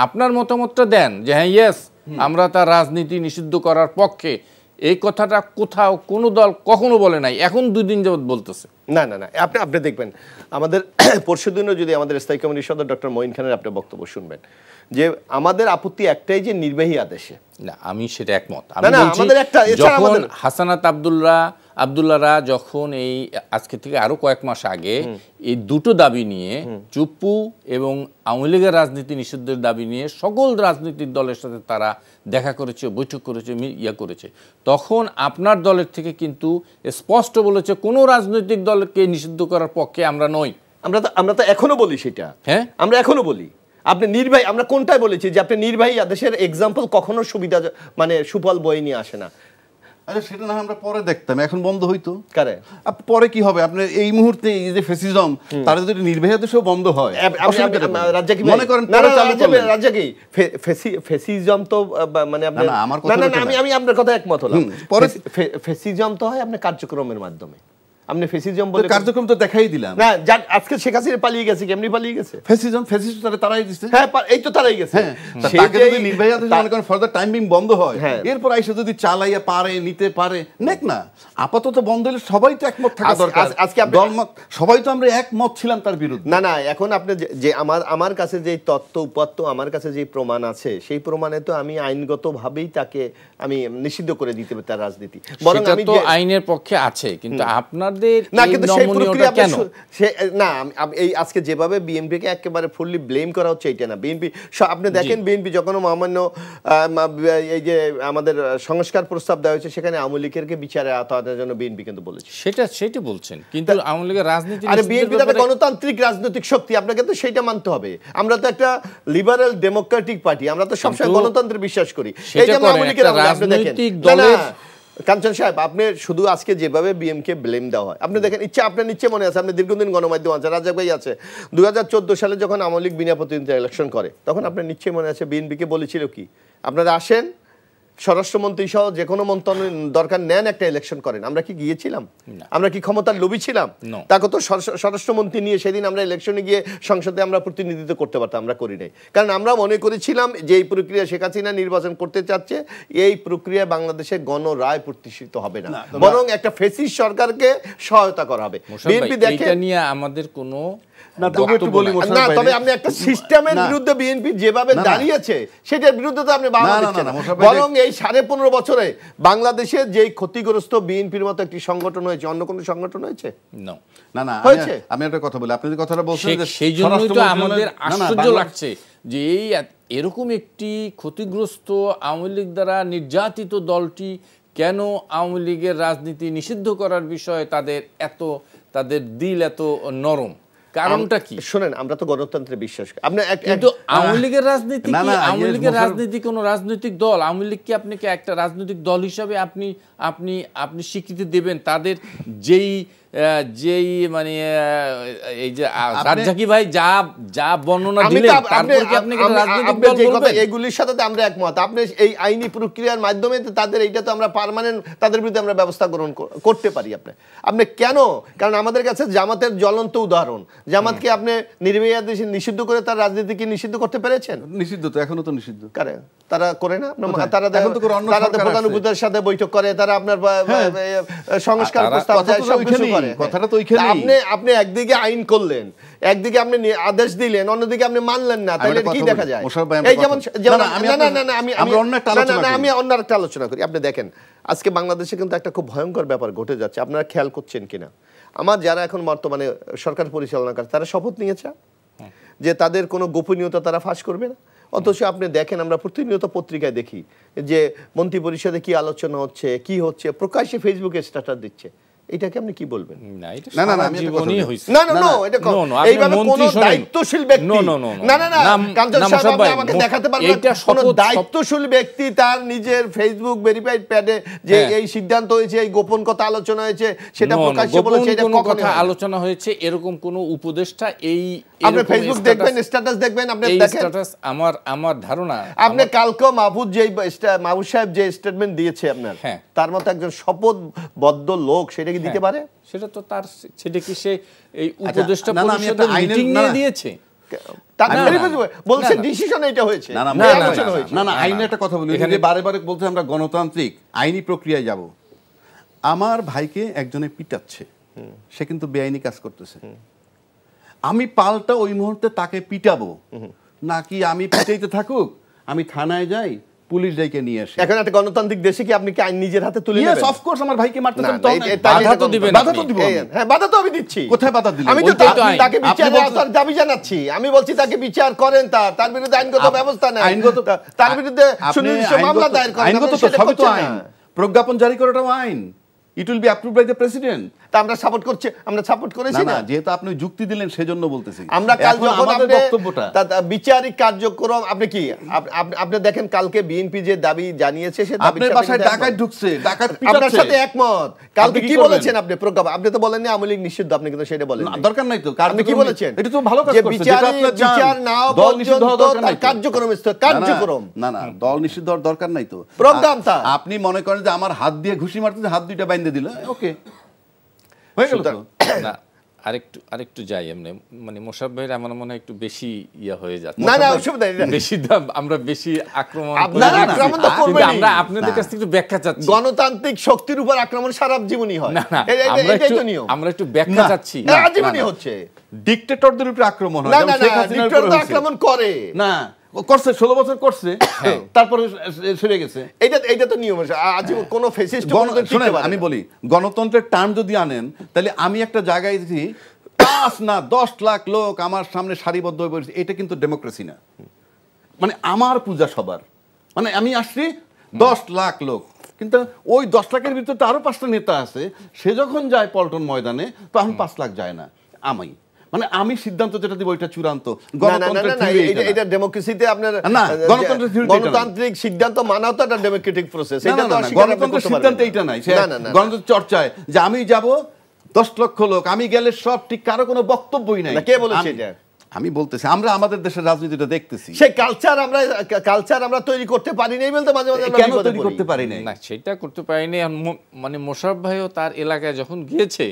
আপনার মতামতটা দেন যে হ্যাঁ ইয়েস আমরা তার রাজনীতি নিষিদ্ধ করার পক্ষে, এই কথাটা কোথাও কোনো দল কখনো বলে নাই, এখন 2 দিন যাবত বলতেছে। না না না, আপনি দেখবেন আমাদের পরশুদিনও যদি আমাদের স্থায়ী কমিটির সদস্য ডক্টর মঈন খানের আপনি বক্তব্য শুনবেন, যে আমাদের আপত্তি একটাই, যে নির্বাহী আদেশে। না, আমি সেটা একমত। আমি বলছি যখন হাসানাত আব্দুল্লাহরা যখন এই আজকে থেকে আরো কয়েক মাস আগে এই দুটো দাবি নিয়ে, চুপ্পু এবং আওয়ামী লীগের রাজনীতি নিষিদ্ধের দাবি নিয়ে সকল রাজনৈতিক দলের সাথে তারা দেখা করেছে, বৈঠক করেছে, করেছে, তখন আপনার দলের থেকে কিন্তু স্পষ্ট বলেছে কোনো রাজনৈতিক দলকে নিষিদ্ধ করার পক্ষে আমরা নই। আমরা তো এখনো বলি সেটা, হ্যাঁ আমরা এখনো বলি। আপনি নির্বাহী, আমরা কোনটাই বলেছি যে আপনি নির্বাহী আদেশের এক্সাম্পল কখনো সুবিধা মানে সুফল বয়ে নিয়ে আসে না। আচ্ছা, সেটা না আমরা পরে দেখতাম, এখন বন্ধ হইতো। কারে পরে কি হবে? আপনার এই মুহূর্তে এই যে ফ্যাসিজম, তার যদি নির্বাহী আদেশও বন্ধ হয়, মনে করেন রাজ্জাকি ফ্যাসিজম তো মানে আমি আপনার কথা একমত হলাম। ফ্যাসিজম তো হয় আপনার কার্যক্রমের মাধ্যমে। আপনি ফ্যাসিজম বলে কার্যক্রম তো দেখাই দিলাম না, আজকে শেখ হাসিনা পালিয়ে গেছে, কেমনি পালিয়ে গেছে? ফ্যাসিস্ট তারাই দিচ্ছে। হ্যাঁ, এই তো তারাই গেছে। তাকে যদি নির্বাহী আদেশ মনে করেন ফর দ্য টাইম বিং বন্ধ হয়, এরপর আইসা যদি চালাইয়া পারে নিতে পারে, নেক না, আপাতত বন্ধ হলে সবাই তো একমত থাকা দরকার। আজকে দলমত সবাই তো আমরা একমত ছিলাম তার বিরুদ্ধে। না না, এখন আপনি যে আমার কাছে যে তথ্য উপাত্ত, আমার কাছে যে প্রমাণ আছে, সেই প্রমাণে তো আমি আইনগতভাবেই তাকে আমি নিষিদ্ধ করে দিতে পারি তার রাজনীতি। বরং আমি তো আইনের পক্ষে আছে, কিন্তু আপনাদের না, কিন্তু সেই প্রক্রিয়া না, এই আজকে যেভাবে বিএনপিকে একেবারে ফুললি ব্লেম করা হচ্ছে এইটা না। বিএনপি আপনি দেখেন, বিএনপি যখন মামান্য এই যে আমাদের সংস্কার প্রস্তাব দেওয়া হয়েছে, সেখানে আওয়ামী লীগেরকে বিচারে আওতার জন্য বিএনপি কিন্তু বলেছে। সেটা বলছেন, কিন্তু আওয়ামী লীগের রাজনীতি, আরে বিএনপি তো একটা গণতান্ত্রিক রাজনৈতিক শক্তি, আপনাকে তো সেইটা মানতে হবে। আমরা তো একটা লিবারেল ডেমোক্রেটিক পার্টি, আমরা তো সবসময় গণতন্ত্রে বিশ্বাস করি। এই যে আওয়ামী লীগের রাজনৈতিক দলের কাঞ্চন সাহেব, আপনি শুধু আজকে যেভাবে বিএমকে ব্লেম দেওয়া হয়, আপনি দেখেন আপনার নিশ্চয় মনে আছে, আপনি দীর্ঘদিন গণমাধ্যম আছে, রাজ্জাক ভাই আছে, 2014 সালে যখন আওয়ামী লীগ বিনা প্রতিদ্বন্দ্বিতা ইলেকশন করে, তখন আপনার নিশ্চয়ই মনে আছে বিএনপিকে বলেছিল কি, আপনারা আসেন, স্বরাষ্ট্রমন্ত্রী সহ যে কোনো মন্ত্রণালয় দরকার নেন, একটা ইলেকশন করেন। আমরা কি গিয়েছিলাম? আমরা কি ক্ষমতার লোভী ছিলাম? তাকে তো স্বরাষ্ট্রমন্ত্রী নিয়ে সেদিন আমরা ইলেকশনে গিয়ে সংসদে আমরা প্রতিনিধিত্ব করতে পারতাম, আমরা করি নাই। কারণ আমরা মনে করেছিলাম যে এই প্রক্রিয়া শেখ হাসিনা নির্বাচন করতে চাচ্ছে, এই প্রক্রিয়া বাংলাদেশে গণরায় প্রতিষ্ঠিত হবে না, বরং একটা ফ্যাসিস্ট সরকারকে সহায়তা করা হবে। বিএনপি দেখে নিয়ে আমাদের কোনো তবে আপনি একটা সিস্টেমের বিরুদ্ধে বিএনপি যেভাবে দাঁড়িয়েছে, সেটার বিরুদ্ধে তো আপনি বরং এই 15.5 বছরে বাংলাদেশে যে ক্ষতিগ্রস্ত বিএনপির মতো একটি সংগঠন হয়েছে, অন্য কোনো সংগঠন হয়েছে না? না, আমি একটা কথা বলি, আপনি যে কথাটা বলছেন, সেই জন্যই তো আমাদের আশ্চর্য লাগছে যে এই এরকম একটি ক্ষতিগ্রস্ত আওয়ামী লীগ দ্বারা নির্যাতিত দলটি কেন আওয়ামী লীগের রাজনীতি নিষিদ্ধ করার বিষয়ে তাদের দিল এত নরম। কারণটা কি? শুনেন, আমরা তো গণতন্ত্রে বিশ্বাস করি। আপনি কিন্তু আওয়ামী লীগের রাজনীতি কি, আওয়ামী লীগের রাজনীতি কোন রাজনৈতিক দল? আওয়ামী লীগকে আপনি কি একটা রাজনৈতিক দল হিসাবে আপনি স্বীকৃতি দেবেন? তাদের যেই মানে এই যে রাজ্জাকি ভাই যা বর্ণনা দিলেন, তারপর কি আপনি রাজনৈতিক দল বলবেন? এগুলির সাথে আমরা একমত। আপনি এই আইনি প্রক্রিয়ার মাধ্যমে তাদের এইটা তো আমরা পার্মানেন্ট তাদের বিরুদ্ধে আমরা ব্যবস্থা গ্রহণ করতে পারি। আপনি কেন? কারণ আমাদের কাছে জামাতের জ্বলন্ত উদাহরণ। জামাতকে আপনি নির্বাহী আদেশে নিষিদ্ধ করে তার রাজনীতিকে নিষিদ্ধ করতে পেরেছেন? নিষিদ্ধ তো, এখনো তো নিষিদ্ধ। তারা করে না? তারা প্রধান উপদেষ্টার সাথে বৈঠক করে, তারা আপনার সংস্কার প্রস্তাব আপনি একদিকে আইন করলেন, একদিকে আপনি আদেশ দিলেন, অন্যদিকে আপনি মানলেন না, তাহলে কি দেখা যায়? এই যেমন আমি অন্য একটা আলোচনা করি। আপনি দেখেন, আজকে বাংলাদেশে কিন্তু একটা খুব ভয়ঙ্কর ব্যাপার ঘটে যাচ্ছে, আপনারা খেয়াল করছেন কিনা। আমার যারা এখন বর্তমানে সরকার পরিচালনা করে, তারা শপথ নিয়েছে যে তাদের কোনো গোপনীয়তা তারা ফাঁস করবে না। অথচ আপনি দেখেন, আমরা প্রতিনিয়ত পত্রিকায় দেখি যে মন্ত্রী পরিষদে কি আলোচনা হচ্ছে, কি হচ্ছে, প্রকাশ্যে ফেসবুকে স্ট্যাটাস দিচ্ছে। এটাকে আপনি কি বলবেন? দায়িত্বশীল ব্যক্তি তার নিজের ফেসবুক ভেরিফাইড প্যাডে যে এই সিদ্ধান্ত হয়েছে, এই গোপন কথা আলোচনা হয়েছে, সেটা প্রকাশ্যে বলেছে। এটা কখন আলোচনা হয়েছে? এরকম কোন উপদেষ্টা এই আপনি ফেসবুক দেখবেন, স্ট্যাটাস দেখবেন, আপনি দেখেন। আমার ধারণা আপনি কালকে মাহফুজ সাহেব যে স্টেটমেন্ট দিয়েছে আপনার, তার মতো একজন শপথবদ্ধ লোক সেটা কি দিতে পারে? সেটা তো তার, সেটা কি সে এই উপদেষ্টা পরিষদের মিটিং নিয়ে দিয়েছে? বলছে ডিসিশন এটা হয়েছে, না না আইনে একটা কথা বলি, এখানে বারে বারে বলতে আমরা গণতান্ত্রিক আইনি প্রক্রিয়ায় যাব। আমার ভাইকে একজনে পিটাচ্ছে, সে কিন্তু বেআইনি কাজ করতেছে, আমি পাল্টা ওই মুহূর্তে তাকে পিটাবো নাকি আমি পিটাইতে থাকুক, আমি থানায় যাই, পুলিশ যাইকে নিয়ে আসে। এখন একটা গণতান্ত্রিক দেশে কি আপনি কি আইন নিজের হাতে তুলে নেবেন? অফ কোর্স আমার ভাইকে মারতেছেন, বাধা তো দিবেন, বাধা তো দিব। হ্যাঁ, বাধা তো আমি দিচ্ছি। কোথায় বাধা দিলেন? আমি তো তাকে বিচারের দাবি জানাচ্ছি, আমি বলছি তাকে বিচার করেন, তার বিরুদ্ধে আইনগত ব্যবস্থা নেন, তার বিরুদ্ধে সুনির্দিষ্ট মামলা দায়ের করেন। আইনগত তো সবই তো আইন, প্রজ্ঞাপন জারি করাটাও আইন। It will be approved by the president. তা আমরা সাপোর্ট করছি, আমরা সাপোর্ট করেছি না, যেহেতু আপনি যুক্তি দিলেন সেজন্য বলতেছি। আমরা কাল যখন আমাদের বক্তব্যটা বিচারিক কার্যক্রম, আপনি কি আপনি দেখেন কালকে বিএনপি যে দাবি জানিয়েছে, সে দাবি আপনার বাসায় ডাকাত ঢুকছে, ডাকাত পিটাচ্ছে, আপনার সাথে একমত। কালকে কি বলেছেন আপনি? প্রজ্ঞাপন আপনি তো বলেননি আওয়ামী লীগ নিষিদ্ধ, আপনি কিন্তু সেটা বলেন না, দরকার নাই তো। আপনি কি বলেছেন? এটা তো ভালো কাজ করছে, যেটা আপনি চান, বিচার নাও পর্যন্ত তার কার্যক্রম কার্যক্রম না দল নিষিদ্ধ হওয়ার দরকার নাই তো। প্রোগ্রাম তা আপনি মনে করেন যে আমার হাত দিয়ে ঘুষি মারতেছে, হাত দুইটা বাইন্ধে দিল, ওকে হয়ে গেল তো। না আরেকটু যাই এমনি, মানে মোশাররফ ভাইয়ের আমার মনে হয় একটু বেশি ইয়া হয়ে যাচ্ছে। না অসুবিধা নেই, বেশি আমরা বেশি আক্রমণ তো করবেন, আমরা আপনাদের কাছ থেকে একটু ব্যাখ্যা চাচ্ছি। গণতান্ত্রিক শক্তির উপর আক্রমণ সারা জীবনই হয়। আমরা একটু ব্যাখ্যা চাচ্ছি। জীবনই হচ্ছে ডিক্টেটরদের উপর আক্রমণ হয়, না ডিক্টেটর আক্রমণ করে না, করছে 16 বছর করছে, তারপরে ছেড়ে গেছে। এইটা তো নিয়ম। আজ কোন ফ্যাসিস্ট আমি বলি, গণতন্ত্রের টার্ম যদি আনেন, তাহলে আমি একটা জায়গায় 5 না 10 লাখ লোক আমার সামনে সারিবদ্ধ হয়ে পড়েছে, এটা কিন্তু ডেমোক্রেসি না। মানে আমার পূজা সবার, মানে আমি আসছি 10 লাখ লোক, কিন্তু ওই 10 লাখের ভিতরে তো আরো 5টা নেতা আছে, সে যখন যায় পল্টন ময়দানে তখন 5 লাখ যায় না। আমি সিদ্ধান্ত যেটা দিব ওইটা চূড়ান্ত। এটা ডেমোক্রেসিতে আপনার গণতান্ত্রিক সিদ্ধান্ত মানাও তো একটা ডেমোক্রেটিক প্রসেস। গণতন্ত্রের সিদ্ধান্ত এইটা নাই, গণতন্ত্র চর্চায় যে আমি যাব 10 লক্ষ লোক, আমি গেলে সব ঠিক, কারো কোনো বক্তব্যই নাই। কে বলেছে এটা? আমি বলতেছি, আমরা আমাদের দেশের রাজনীতিটা দেখতেছি, সেই কালচার আমরা তৈরি করতে পারি নাই বলতে মাঝে মাঝে কেন তৈরি করতে পারি নাই? না সেটা করতে পারিনি। মানে মোশাররফ ভাইও তার এলাকায় যখন গিয়েছে,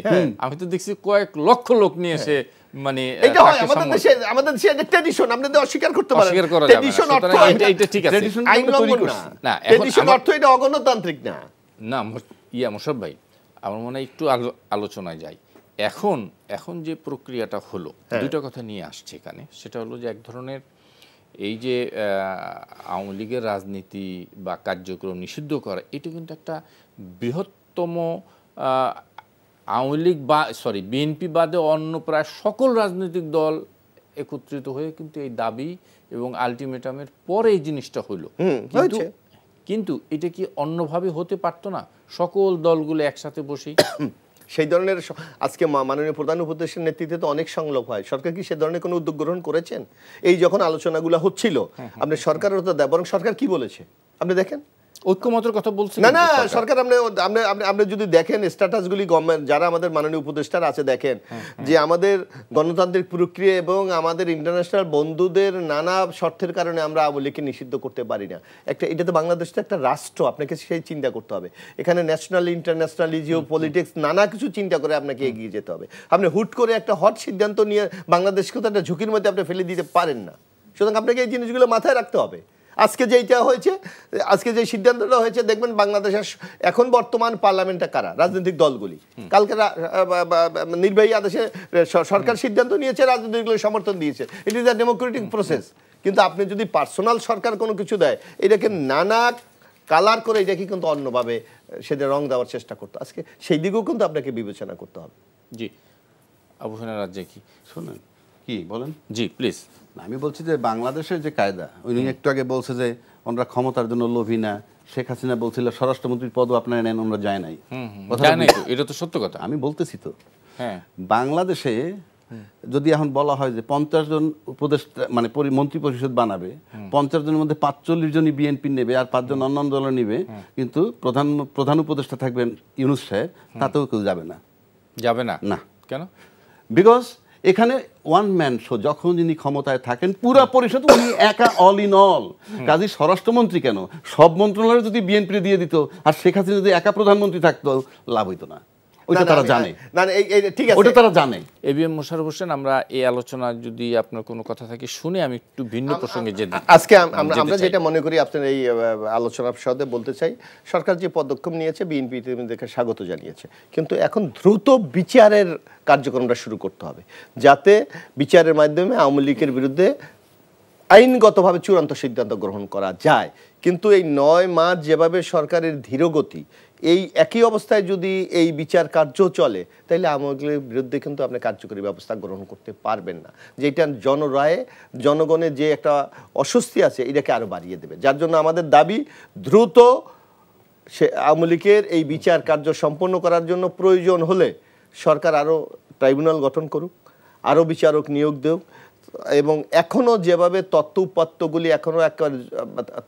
আমি তো দেখছি কয়েক লক্ষ লোক নিয়ে এসে, মানে এটা হয় আমাদের দেশে একটা ট্র্যাডিশন, আপনাদের অস্বীকার করতে পারেন। ট্র্যাডিশন অর্থ এটা ঠিক আছে, আইন লঙ্ঘন না, ট্র্যাডিশন অর্থ এটা অগণতান্ত্রিক না। না মোশাররফ ভাই, আমার মনে হয় একটু আলোচনায় যাই। এখন যে প্রক্রিয়াটা হলো, দুটো কথা নিয়ে আসছে এখানে। সেটা হলো যে এক ধরনের এই যে আওয়ামী লীগের রাজনীতি বা কার্যক্রম নিষিদ্ধ করা, এটা কিন্তু একটা বৃহত্তম আওয়ামী লীগ বিএনপি বাদে অন্য প্রায় সকল রাজনৈতিক দল একত্রিত হয়ে কিন্তু এই দাবি এবং আলটিমেটামের পরে এই জিনিসটা হইল। কিন্তু এটা কি অন্যভাবে হতে পারতো না? সকল দলগুলো একসাথে বসেই সেই ধরনের, আজকে মাননীয় প্রধান উপদেষ্টার নেতৃত্বে তো অনেক সংলাপ হয়, সরকার কি সে ধরনের কোনো উদ্যোগ গ্রহণ করেছেন? এই যখন আলোচনাগুলো হচ্ছিল, আপনি সরকারের তো দেয়, বরং সরকার কি বলেছে আপনি দেখেন, ঐক্যমতের কথা বলছেন না সরকার। আপনি যদি দেখেন স্ট্যাটাসগুলি, গভর্নমেন্ট যারা আমাদের মাননীয় উপদেষ্টারা আছে, দেখেন যে আমাদের গণতান্ত্রিক প্রক্রিয়া এবং আমাদের ইন্টারন্যাশনাল বন্ধুদের নানা শর্তের কারণে আমরা আওয়ামী লীগকে নিষিদ্ধ করতে পারি না। এটা তো বাংলাদেশ তো একটা রাষ্ট্র, আপনাকে সেই চিন্তা করতে হবে। এখানে ন্যাশনাল ইন্টারন্যাশনাল জিও পলিটিক্স নানা কিছু চিন্তা করে আপনাকে এগিয়ে যেতে হবে। আপনি হুট করে একটা হট সিদ্ধান্ত নিয়ে বাংলাদেশকে তো একটা ঝুঁকির মধ্যে আপনি ফেলে দিতে পারেন না। সুতরাং আপনাকে এই জিনিসগুলো মাথায় রাখতে হবে। আজকে যে সিদ্ধান্তটা হয়েছে, দেখবেন বাংলাদেশের এখন বর্তমান পার্লামেন্টে কারা? রাজনৈতিক দলগুলি। কালকে নির্বাহী আদেশে সরকার সিদ্ধান্ত নিয়েছে, রাজনৈতিক দল সমর্থন দিয়েছে। It is a Democratic process. কিন্তু আপনি যদি পার্সোনাল সরকার কোনো কিছু দেয়, এটাকে নানা কালার করে এটাকে কিন্তু অন্যভাবে সেটা রং দেওয়ার চেষ্টা করতো। আজকে সেই দিকেও কিন্তু আপনাকে বিবেচনা করতে হবে। জি, আবু হানিফ রাজ্জাক কি শুনেন, কি বলেন? জি প্লিজ। আমি বলছি যে বাংলাদেশের যে কায়দা, উনি একটু আগে বলছে যে ওনারা ক্ষমতার জন্য লোভী না। শেখ হাসিনা বলছিল স্বরাষ্ট্রমন্ত্রীর পদও আপনারা নেন, ওনারা যায় নাই। এটা তো সত্য কথা, আমি বলতেছি তো। বাংলাদেশে যদি এখন বলা হয় যে 50 জন উপদেষ্টা মানে মন্ত্রী পরিষদ বানাবে, 50 জনের মধ্যে 45 জনই বিএনপি নেবে আর 5 জন অন্যান্য দল নেবে, কিন্তু প্রধান উপদেষ্টা থাকবেন ইউনূস সাহেব, তাতেও কেউ যাবে না। না কেন? বিকজ এখানে ওয়ান ম্যান শো, যখন যিনি ক্ষমতায় থাকেন পুরা পরিষদ উনি একা, অল ইন অল। কাজী স্বরাষ্ট্রমন্ত্রী কেন, সব মন্ত্রণালয় যদি বিএনপি দিয়ে দিত আর শেখ হাসিনা যদি একা প্রধানমন্ত্রী থাকতো, লাভ হইতো না। ওইটা তারা জানে। না ঠিক আছে, ওটা তারা জানে। এবিএম মোশাররফ হোসেন, আমরা এই আলোচনা যদি আপনার কোনো কথা থাকে শুনে আমি একটু ভিন্ন প্রসঙ্গে আজকে আমরা যেটা মনে করি আপনার এই আলোচনার সাথে বলতে চাই, সরকার যে পদক্ষেপ নিয়েছে বিএনপি দেখে স্বাগত জানিয়েছে, কিন্তু এখন দ্রুত বিচারের কার্যক্রমটা শুরু করতে হবে, যাতে বিচারের মাধ্যমে আওয়ামী লীগের বিরুদ্ধে আইনগতভাবে চূড়ান্ত সিদ্ধান্ত গ্রহণ করা যায়। কিন্তু এই 9 মাস যেভাবে সরকারের ধীরগতি, এই একই অবস্থায় যদি এই বিচার কার্য চলে, তাহলে আওয়ামী লীগের বিরুদ্ধে কিন্তু আপনি কার্যকরী ব্যবস্থা গ্রহণ করতে পারবেন না, যেটা জনরায়ে জনগণের যে একটা অস্বস্তি আছে এটাকে আরও বাড়িয়ে দেবে। যার জন্য আমাদের দাবি, দ্রুত সে আওয়ামী লীগের এই বিচার কার্য সম্পন্ন করার জন্য প্রয়োজন হলে সরকার আরও ট্রাইব্যুনাল গঠন করুক, আরও বিচারক নিয়োগ দেউক, এবং এখনও যেভাবে তথ্য উপাত্তগুলি এখনও একটা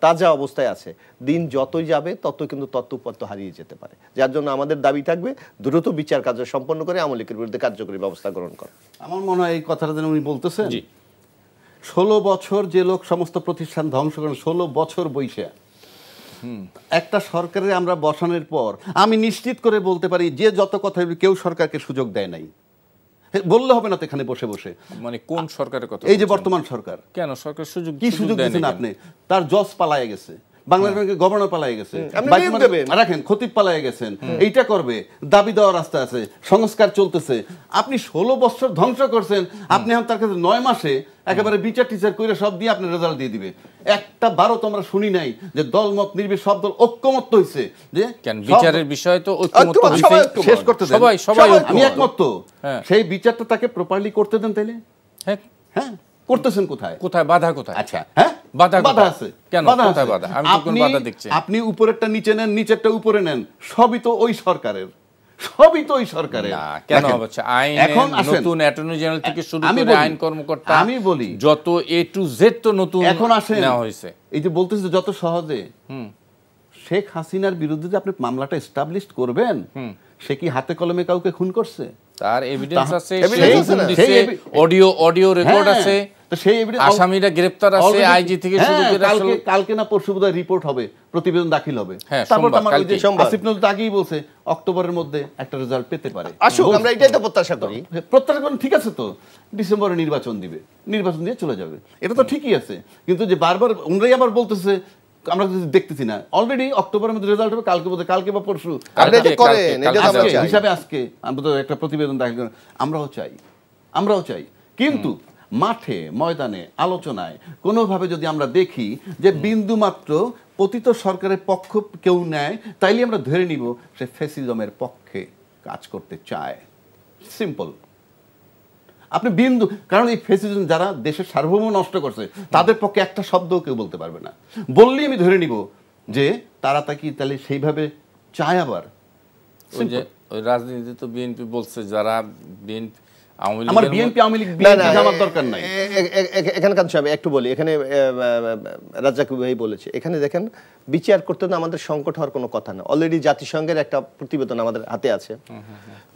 তাজা অবস্থায় আছে, দিন যতই যাবে তত কিন্তু তথ্য উপাত্ত হারিয়ে যেতে পারে। যার জন্য আমাদের দাবি থাকবে দ্রুত বিচার কার্য সম্পন্ন করে আওয়ামী লীগের বিরুদ্ধে কার্যকরী ব্যবস্থা গ্রহণ করা। আমার মনে হয় এই কথাটা যেন উনি বলতেছেন, 16 বছর যে লোক সমস্ত প্রতিষ্ঠান ধ্বংস করেন, 16 বছর বৈশা একটা সরকারে আমরা বসানোর পর আমি নিশ্চিত করে বলতে পারি যে যত কথা কেউ সরকারকে সুযোগ দেয় নাই। বললে হবে না তো এখানে বসে বসে, মানে কোন সরকারের কথা? এই যে বর্তমান সরকার। কেন সরকার সুযোগ কি সুযোগ দিচ্ছেন আপনি? তার জজ পালায়ে গেছে, বাংলাদেশ ব্যাংকের গভর্নর পালায়ে গেছে, রাখেন খতিব পালায়ে গেছেন, এইটা করবে, দাবি দেওয়ার রাস্তা আছে, সংস্কার চলতেছে। আপনি 16 বছর ধ্বংস করছেন, আপনি তার কাছে 9 মাসে একেবারে বিচার টিচার করে সব দিয়ে আপনি রেজাল্ট দিয়ে দিবে। একটা বারো তো আমরা শুনি নাই যে দলমত নির্বিশ সব দল ঐক্যমত্য হইছে যে কেন বিচারের বিষয় তো ঐক্যমত্য শেষ করতে দেন। সবাই আমি একমত। সেই বিচারটা তাকে প্রপারলি করতে দেন তাইলে। হ্যাঁ হ্যাঁ, করতেছেন কোথায়? কোথায় বাধা কোথায়? আচ্ছা, হ্যাঁ বাধা আছে। কেন কোথায় বাধা? আমি তো কোন বাধা দেখছি। আপনি উপরেরটা নিচে নেন, নিচেরটা উপরে নেন, সবই তো ওই সরকারের, সবই তো ওই সরকারের। না কেন হচ্ছে আইন, এখন নতুন অ্যাটর্নি জেনারেল থেকে শুরু করে আইন কর্মকর্তা, আমি বলি যত A to Z তো নতুন এখন আসেন নেওয়া হয়েছে। এই যে বলতেছে যত সহজে শেখ হাসিনার বিরুদ্ধে যে আপনি মামলাটা এস্টাবলিশ করবেন, সে কি হাতে কলমে কাউকে খুন করছে? তার এভিডেন্স আছে, অডিও রেকর্ড আছে, আসামিরা গ্রেফতার আছে, আইজি থেকে শুরু করে কালকে না পরশু বোধহয় রিপোর্ট হবে, প্রতিবেদন দাখিল হবে। তারপর আসিফ নজরুল তো আগেই বলছে অক্টোবরের মধ্যে একটা রেজাল্ট পেতে পারে। আসুক, আমরা এটাই তো প্রত্যাশা করি। প্রত্যাশা করেন, ঠিক আছে, তো ডিসেম্বরে নির্বাচন দিবে, নির্বাচন দিয়ে চলে যাবে, এটা তো ঠিকই আছে। কিন্তু যে বারবার ওনারাই আবার বলতেছে আমরা দেখতেছি না, অলরেডি অক্টোবরের মধ্যে রেজাল্ট হবে, কালকে বোধহয়, কালকে বা পরশু হিসাবে আজকে একটা প্রতিবেদন দাখিল করেন। আমরাও চাই, কিন্তু মাঠে ময়দানে আলোচনায় কোনোভাবে যদি আমরা দেখি যে বিন্দু মাত্র পতিত সরকারের পক্ষ কেউ নেয়, তাইলে আমরা ধরে নিব সে ফ্যাসিজমের পক্ষে কাজ করতে চায়। সিম্পল। আপনি বিন্দু, কারণ এই ফ্যাসিজম যারা দেশের সার্বভৌম নষ্ট করছে তাদের পক্ষে একটা শব্দও কেউ বলতে পারবে না। বললেই আমি ধরে নিব যে তারা তাকে তাহলে সেইভাবে চায়। আবার ওই রাজনীতি তো বিএনপি বলছে, যারা বিএনপি আমার বিএনপি আওয়ামী লীগ আমার দরকার নাই। এখানে কাজ হবে একটু বলি, এখানে রাজ্জাক ভাই বলেছে, এখানে দেখেন বিচার করতে তো আমাদের সংকট হওয়ার কোনো কথা না। অলরেডি জাতিসংঘের একটা প্রতিবেদন আমাদের হাতে আছে।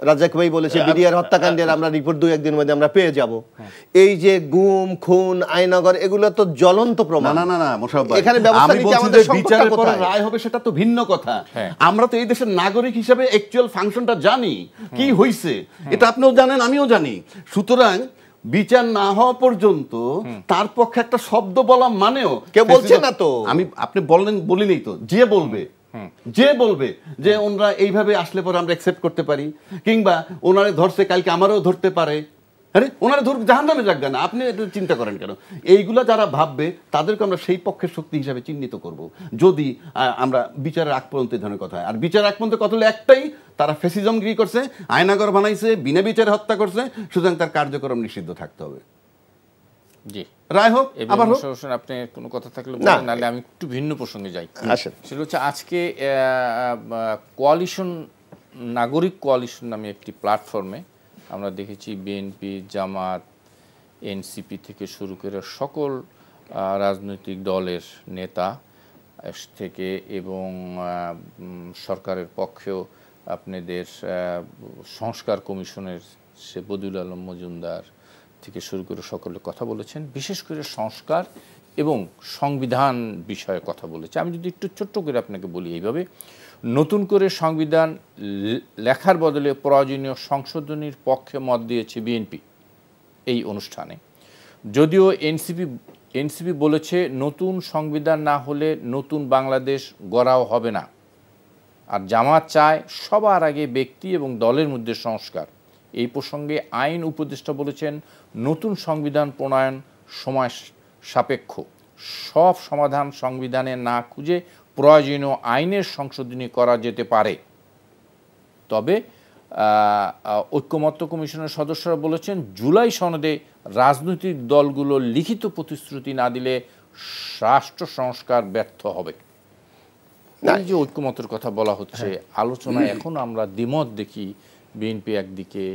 রাজ্জাক ভাই বলেছে বিডিআর হত্যাকাণ্ডের আমরা রিপোর্ট 2-1 দিনের মধ্যে আমরা পেয়ে যাব। এই যে গুম খুন আয়নাগর এগুলো তো জ্বলন্ত প্রমাণ। না মোশাররফ ভাই, এখানে ব্যবস্থা নিতে আমাদের বিচারের পরে রায় হবে সেটা তো ভিন্ন কথা। আমরা তো এই দেশের নাগরিক হিসেবে অ্যাকচুয়াল ফাংশনটা জানি, কি হইছে এটা আপনিও জানেন, আমিও জানি। সুতরাং বিচার না হওয়া পর্যন্ত তার পক্ষে একটা শব্দ বলা মানেও কেউ বলছে না তো। আপনি বলিনি তো, যে বলবে যে ওনারা এইভাবে আসলে পরে আমরা অ্যাকসেপ্ট করতে পারি, কিংবা ওনারে ধরছে কালকে আমারও ধরতে পারে, আরে ওনারা ধরুক, জাহান্নামে যাক না, আপনি এটা চিন্তা করেন কেন? এইগুলা যারা ভাববে তাদেরকে আমরা সেই পক্ষের শক্তি হিসাবে চিহ্নিত করব, যদি আমরা বিচারের আগ পর্যন্ত এই ধরনের কথা হয়। আর বিচারের আগ পর্যন্ত কথা হলো একটাই, তারা ফ্যাসিজমগিরি করছে, আয়নাগর বানাইছে, বিনা বিচারে হত্যা করছে, সুতরাং তার কার্যক্রম নিষিদ্ধ থাকতে হবে। জি, রায় হোক, আবার হোক। আপনি কোনো কথা থাকলে বলেন, নাহলে আমি একটু ভিন্ন প্রসঙ্গে যাই। সেটা হচ্ছে আজকে কোয়ালিশন, নাগরিক কোয়ালিশন নামে একটি প্ল্যাটফর্মে আমরা দেখেছি বিএনপি, জামাত, এনসিপি থেকে শুরু করে সকল রাজনৈতিক দলের নেতা থেকে এবং সরকারের পক্ষেও আপনাদের সংস্কার কমিশনের সে বদিউল আলম মজুমদার থেকে শুরু করে সকলে কথা বলেছেন, বিশেষ করে সংস্কার এবং সংবিধান বিষয়ে কথা বলেছে। আমি যদি একটু ছোট্ট করে আপনাকে বলি, এইভাবে নতুন করে সংবিধান লেখার বদলে প্রয়োজনীয় সংশোধনীর পক্ষে মত দিয়েছে বিএনপি এই অনুষ্ঠানে। যদিও এনসিপি বলেছে নতুন সংবিধান না হলে নতুন বাংলাদেশ গড়াও হবে না। আর জামাত চায় সবার আগে ব্যক্তি এবং দলের মধ্যে সংস্কার। এই প্রসঙ্গে আইন উপদেষ্টা বলেছেন নতুন সংবিধান প্রণয়ন সময় সাপেক্ষ, সব সমাধান সংবিধানে না খুঁজে প্রয়োজনীয় আইনের সংশোধনী করা যেতে পারে। তবে ঐক্যমত্য কমিশনের সদস্যরা বলেছেন জুলাই সনদে রাজনৈতিক দলগুলো লিখিত প্রতিশ্রুতি না দিলে রাষ্ট্র সংস্কার ব্যর্থ হবে। এই যে ঐক্যমত্যের কথা বলা হচ্ছে, আলোচনায় এখন আমরা দ্বিমত দেখি, বিএনপি একদিকে,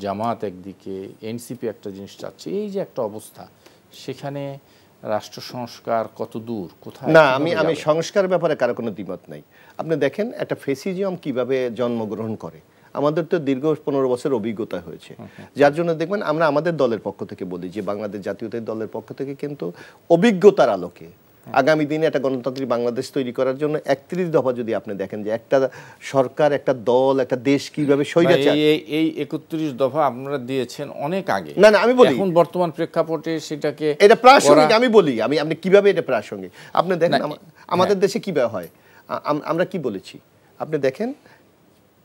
জামাত একদিকে, এনসিপি একটা জিনিস চাচ্ছে। এই যে একটা অবস্থা, সেখানে রাষ্ট্র সংস্কার কত দূর, কোথায়? না, আমি সংস্কার ব্যাপারে কারো কোনো দ্বিমত নাই। আপনি দেখেন একটা ফেসিজম কিভাবে জন্মগ্রহণ করে। আমাদের তো দীর্ঘ 15 বছর অভিজ্ঞতা হয়েছে, যার জন্য দেখবেন আমরা আমাদের দলের পক্ষ থেকে বলি যে বাংলাদেশ জাতীয়তাবাদী দলের পক্ষ থেকে কিন্তু অভিজ্ঞতার আলোকে আগামী দিনে একটা গণতান্ত্রিক বাংলাদেশ তৈরি করার জন্য 31 দফা যদি আপনি দেখেন যে একটা সরকার, একটা দল, একটা দেশ কিভাবে স্বৈরাচার, এই 31 দফা আপনারা দিয়েছেন অনেক আগে। না আমি বলি এখন বর্তমান প্রেক্ষাপটে সেটাকে এটা প্রাসঙ্গিক। আমি বলি আপনি কিভাবে এটা প্রাসঙ্গিক। আপনি দেখেন আমাদের দেশে কিভাবে হয়, আমরা কি বলেছি আপনি দেখেন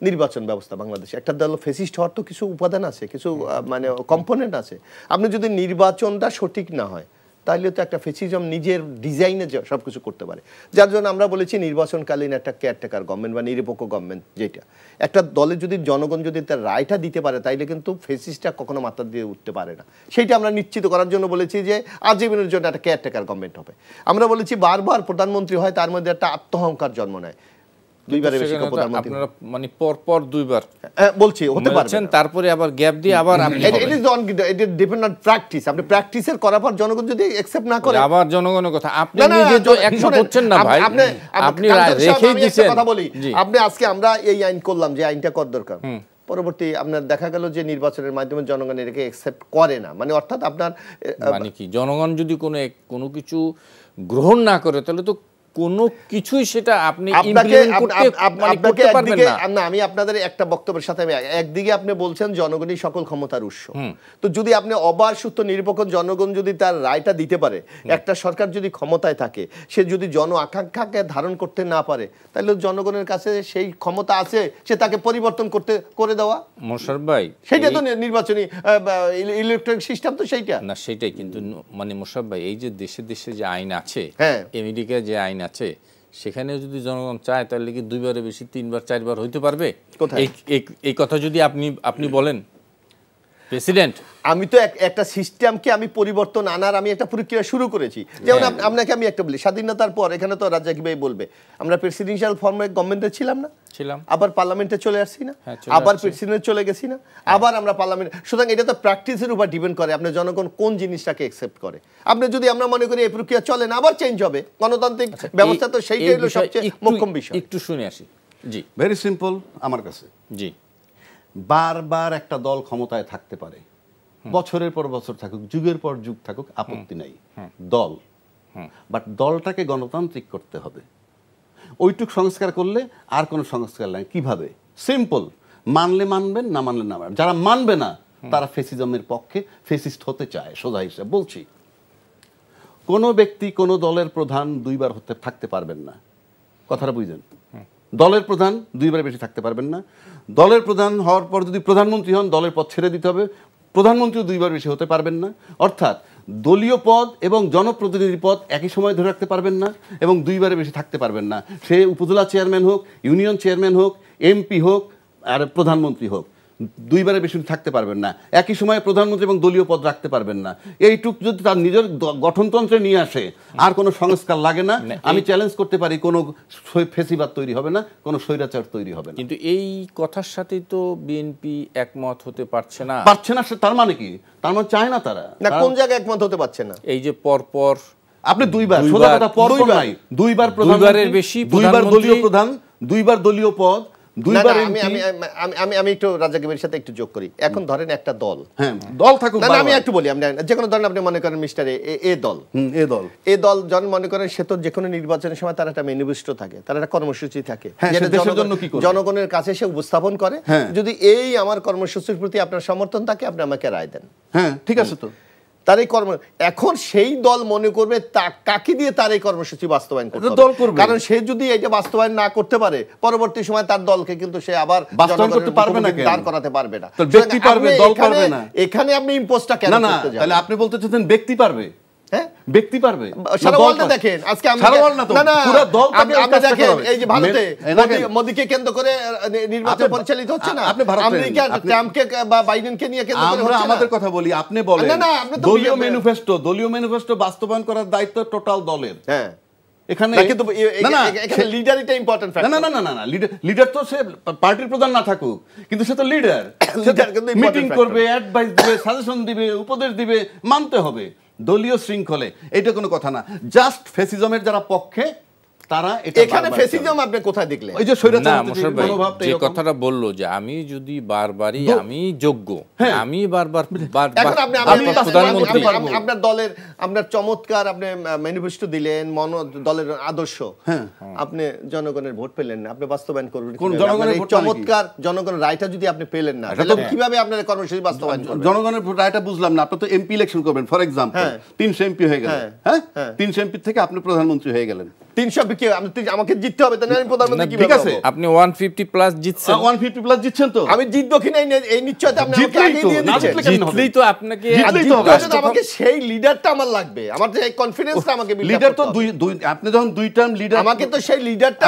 নির্বাচন ব্যবস্থা বাংলাদেশে একটা দল ফেসিস্ট হওয়ার তো কিছু উপাদান আছে, কিছু মানে কম্পোনেন্ট আছে। আপনি যদি নির্বাচনটা সঠিক না হয় তাহলে তো একটা ফেসিজম নিজের ডিজাইনে সব কিছু করতে পারে। যার জন্য আমরা বলেছি নির্বাচনকালীন একটা কেয়ারটেকার গভর্নমেন্ট বা নিরপেক্ষ গভর্নমেন্ট, যেটা একটা দলে যদি জনগণ যদি তার রায়টা দিতে পারে তাইলে কিন্তু ফেসিস্টটা কখনো মাথা দিয়ে উঠতে পারে না। সেইটা আমরা নিশ্চিত করার জন্য বলেছি যে আজীবনের জন্য একটা কেয়ারটেকার গভর্নমেন্ট হবে। আমরা বলেছি বারবার প্রধানমন্ত্রী হয় তার মধ্যে একটা আত্মহংকার জন্ম নেয়। দুইবারের বেশি প্রধানমন্ত্রী আপনারা মানে পর দুইবার বলছি হতে পারছেন, তারপরে আবার গ্যাপ দিয়ে আবার it is depend on practice. আপনি প্র্যাকটিসের করার পর জনগণ যদি অ্যাকসেপ্ট না করে, আবার জনগণের কথা আপনি নিজে তো একমত হচ্ছেন না ভাই। আপনি রেখেই দিয়েছেন কথা বলি, আপনি আজকে আমরা এই আইন করলাম যে আইনটা কর দরকার, পরবর্তী আপনার দেখা গেল যে নির্বাচনের মাধ্যমে জনগণ এটাকে অ্যাকসেপ্ট করে না। মানে অর্থাৎ আপনার মানে কি জনগণ যদি কোনো কিছু গ্রহণ না করে তাহলে তো কোনো কিছুই সেটা আপনি ইমপ্লিমেন্ট করতে পারবেন না। আমি আপনাদের একটা বক্তব্যের সাথে একদিকে আপনি বলছেন জনগণই সকল ক্ষমতার উৎস, তো যদি আপনি অবাধ সুস্থ নিরপেক্ষ জনগণ যদি তার রায়টা দিতে পারে, একটা সরকার যদি ক্ষমতায় থাকে, সে যদি জন আকাঙ্ক্ষাকে ধারণ করতে না পারে তাহলে জনগণের কাছে সেই ক্ষমতা আছে সে তাকে পরিবর্তন করে দেওয়া। মোশাররফ ভাই সেইটা তো নির্বাচনী ইলেকট্রনিক সিস্টেম, তো সেইটা না সেটাই। কিন্তু মানে মোশাররফ ভাই এই যে দেশে দেশে যে আইন আছে, হ্যাঁ আমেরিকায় যে আইন আছে, সেখানে যদি জনগণ চায় তাহলে কি 2বারের বেশি 3বার 4বার হইতে পারবে? এই কথা যদি আপনি বলেন প্রেসিডেন্ট, আমি তো একটা সিস্টেমকে আমি পরিবর্তন আনার আমি একটা প্রক্রিয়া শুরু করেছি। যেমন আপনাকে আমি একটা বলি, স্বাধীনতার পর এখানে তো রাজ্জাকি ভাই বলবে আমরা প্রেসিডেন্সিয়াল ফর্মে গভর্নমেন্টে ছিলাম, আবার পার্লামেন্টে চলে আসছি না, আবার প্রেসিডেন্ট চলে গেছি না, আবার আমরা পার্লামেন্ট। সুতরাং এটা তো প্র্যাকটিসের উপর ডিপেন্ড করে আপনার জনগণ কোন জিনিসটাকে অ্যাকসেপ্ট করে। আপনি যদি আমরা মনে করি এই প্রক্রিয়া চলে না, আবার চেঞ্জ হবে। গণতান্ত্রিক ব্যবস্থা তো সেইটাই হলো সবচেয়ে মুখ্য বিষয়। একটু শুনে আসি। জি, ভেরি সিম্পল আমার কাছে। জি, বারবার একটা দল ক্ষমতায় থাকতে পারে, বছরের পর বছর থাকুক, যুগের পর যুগ থাকুক, আপত্তি নাই, দল। বাট দলটাকে গণতান্ত্রিক করতে হবে। ওইটুক সংস্কার করলে আর কোনো সংস্কার নাই। কিভাবে? সিম্পল, মানলে মানবেন, না মানলে না মানবেন। যারা মানবে না তারা ফেসিজমের পক্ষে, ফেসিস্ট হতে চায়। সোজা হিসাব বলছি, কোনো ব্যক্তি কোনো দলের প্রধান 2বার থাকতে পারবেন না। কথাটা বুঝলেন? দলের প্রধান 2বারের বেশি থাকতে পারবেন না। দলের প্রধান হওয়ার পর যদি প্রধানমন্ত্রী হন, দলের পদ ছেড়ে দিতে হবে। প্রধানমন্ত্রীও 2বার বেশি হতে পারবেন না। অর্থাৎ দলীয় পদ এবং জনপ্রতিনিধি পদ একই সময় ধরে রাখতে পারবেন না এবং 2বারের বেশি থাকতে পারবেন না। সে উপজেলা চেয়ারম্যান হোক, ইউনিয়ন চেয়ারম্যান হোক, এমপি হোক আর প্রধানমন্ত্রী হোক, 2বারের বেশি থাকতে পারবেন না। একই সময়ে প্রধানমন্ত্রী এবং দলীয় পদ রাখতে পারবেন না। এইটুক যদি তার নিজের গঠনতন্ত্রে নিয়ে আসে, আর কোনো সংস্কার লাগে না। আমি চ্যালেঞ্জ করতে পারি কোনো ফেসিবাদ তৈরি হবে না, কোনো স্বৈরাচার তৈরি হবে না। কিন্তু এই কথার সাথেই তো বিএনপি একমত হতে পারছে না। তার মানে কি? তার মানে চায় না তারা। না, কোন জায়গায় একমত হতে পারছে না? এই যে পরপর আপনি 2বার, সোজা কথা, পরপর নাই, 2বার প্রধানমন্ত্রী, 2বার বেশি, 2বার দলীয় প্রধান, 2বার দলীয় পদ, দুইবার আমি MP আমি আমি আমি আমি একটু রাজ্জাকের সাথে একটু যোগ করি। এখন ধরেন একটা দল, হ্যাঁ দল থাকুক, না আমি একটু বলি, আপনি যে কোনো ধরেন আপনি মনে করেন মিস্টার এ দল, এ দল জন মনে করেন সে তো যে কোনো নির্বাচনের সময় তার একটা ম্যানিফেস্টো থাকে, তার একটা কর্মসূচি থাকে, যেটা জনগণের কাছে সে উপস্থাপন করে। যদি এই আমার কর্মসূচির প্রতি আপনার সমর্থন থাকে, আপনি আমাকে রায় দেন। হ্যাঁ ঠিক আছে। তো তার এই এখন সেই দল মনে করবে কাকে দিয়ে তার এই কর্মসূচি বাস্তবায়ন করবে, কারণ সে যদি এটা বাস্তবায়ন না করতে পারে পরবর্তী সময় তার দলকে কিন্তু সে আবার বাস্তবায়ন করতে পারবে না, দাঁড় করাতে পারবে না। ব্যক্তি পারবে, দল পারবে না। এখানে আপনি ইম্পোজটা কেন করতে যাবেন? তাহলে আপনি বলতে চাচ্ছেন ব্যক্তি পারবে? হ্যাঁ ব্যক্তি পারবে, সারা ওয়ার্ল্ডে দেখেন আজকে পুরো দল আপনি দেখেন এই যে ভারতে মোদিকে কেন্দ্র করে নির্বাচন পরিচালিত হচ্ছে না, আমেরিকা ট্রাম্পকে বা বাইডেনকে নিয়ে কেন্দ্র করে হচ্ছে না। আমাদের কথা বলি, আপনি বলেন দলীয় ম্যানিফেস্টো বাস্তবায়ন করার দায়িত্ব টোটাল দলের। হ্যাঁ এখানে কিন্তু এখানে লিডারিটা ইম্পর্টেন্ট ফ্যাক্টর। না লিডার তো সে পার্টির প্রধান না থাকুক, কিন্তু সে তো লিডার, মিটিং করবে, অ্যাডভাইস দিবে, সাজেশন দিবে, উপদেশ দিবে, মানতে হবে দলীয় শৃঙ্খলে, এটা কোনো কথা না। জাস্ট ফ্যাসিজমের যারা পক্ষে তারা এখানে ফ্যাসিজম আপনি কোথায় দেখলেন? ওই যে যে কথাটা বললো যে আমি যদি বারবারই আমি যোগ্য, আমি বারবার প্রধানমন্ত্রী, আপনার দলের আপনার চমৎকার আপনি ম্যানিফেস্টো দিলেন, দলের আদর্শ, আপনি জনগণের ভোট পেলেন না, আপনি বাস্তবায়ন করবেন চমৎকার জনগণের রায়টা যদি আপনি পেলেন না, তাহলে কিভাবে আপনার কর্মসূচি বাস্তবায়ন করবেন? জনগণের রায়টা বুঝলাম না। আপনি তো এমপি ইলেকশন করবেন, ফর এক্সাম্পল 300 এমপি হয়ে গেলেন, হ্যাঁ 300 এমপি থেকে আপনি প্রধানমন্ত্রী হয়ে গেলেন। 300 আমাকে জিততে হবে, তাহলে আমি প্রধানমন্ত্রী কিভাবে? ঠিক আছে, আপনি 150 প্লাস জিতছেন, 150 প্লাস জিতছেন, তো আমি জিতবো কিনা এই নিশ্চয়তা আপনি আমাকে আগে দিয়ে দিচ্ছেন। জিতলেই তো আপনাকে আমাকে সেই লিডারটা আমার লাগবে, আমার যে কনফিডেন্সটা আমাকে লিডার তো আপনি যখন 2 টার্ম লিডার, আমাকে তো সেই লিডারটা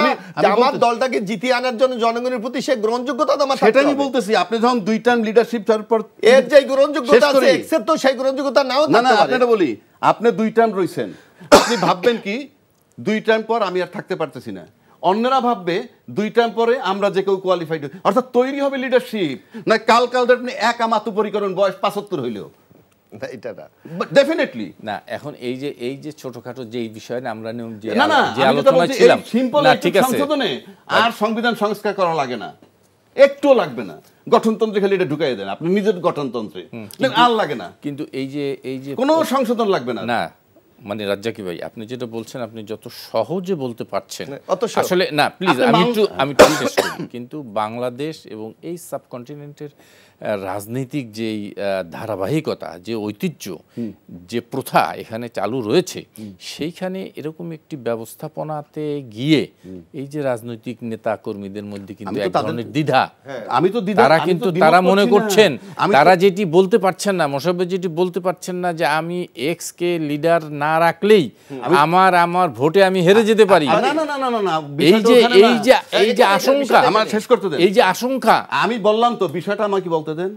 আমার দলটাকে জিতিয়ে আনার জন্য জনগণের প্রতি সেই গ্রহণযোগ্যতা আমার থাকতে হবে। সেটাই আমি বলতেছি, আপনি যখন 2 টার্ম লিডারশিপ তারপর এর যে গ্রহণযোগ্যতা আছে এক্সেপ্ট তো সেই গ্রহণযোগ্যতা নাও থাকতে পারে। না আপনারা বলি, আপনি 2 টার্ম রইছেন, আপনি ভাববেন কি 2 টার্ম পর আমি আর থাকতে পারতেছি না, অন্যরা ভাববে 2 টার্ম পরে আমরা যে কেউ কোয়ালিফাইড, অর্থাৎ তৈরি হবে লিডারশিপ। না কাল আপনি এক আমাতু পরিকরণ বয়স 75 হইলেও এটা না ডেফিনেটলি না। এখন এই যে ছোটখাটো যে বিষয় না আমরা যে আলোচনা ছিলাম, সিম্পল ঠিক আছে, সংশোধনে আর সংবিধান সংস্কার করা লাগে না, একটুও লাগবে না। গঠনতন্ত্রে খালি এটা ঢুকাই দেন আপনি নিজের গঠনতন্ত্রে, আর লাগে না। কিন্তু এই যে কোনো সংশোধন লাগবে না। না মানে রাজ্জাকি ভাই, আপনি যেটা বলছেন আপনি যত সহজে বলতে পারছেন আসলে না, প্লিজ আমি একটু শেষ করি। কিন্তু বাংলাদেশ এবং এই সাবকন্টিনেন্টের রাজনৈতিক যেই ধারাবাহিকতা, যে ঐতিহ্য, যে প্রথা এখানে চালু রয়েছে, সেইখানে এরকম একটি ব্যবস্থাপনাতে গিয়ে এই যে রাজনৈতিক নেতা কর্মীদের মধ্যে কিন্তু এক ধরনের দ্বিধা, তারা মনে করছেন, তারা যেটি বলতে পারছেন না, মোশাররফ যেটি বলতে পারছেন না যে আমি এক্স কে লিডার না রাখলেই আমার ভোটে আমি হেরে যেতে পারি। এই যে আশঙ্কা, আমার শেষ করতে দেন, এই যে আশঙ্কা, আমি বললাম তো বিষয়টা আমাকে বলতে দেন।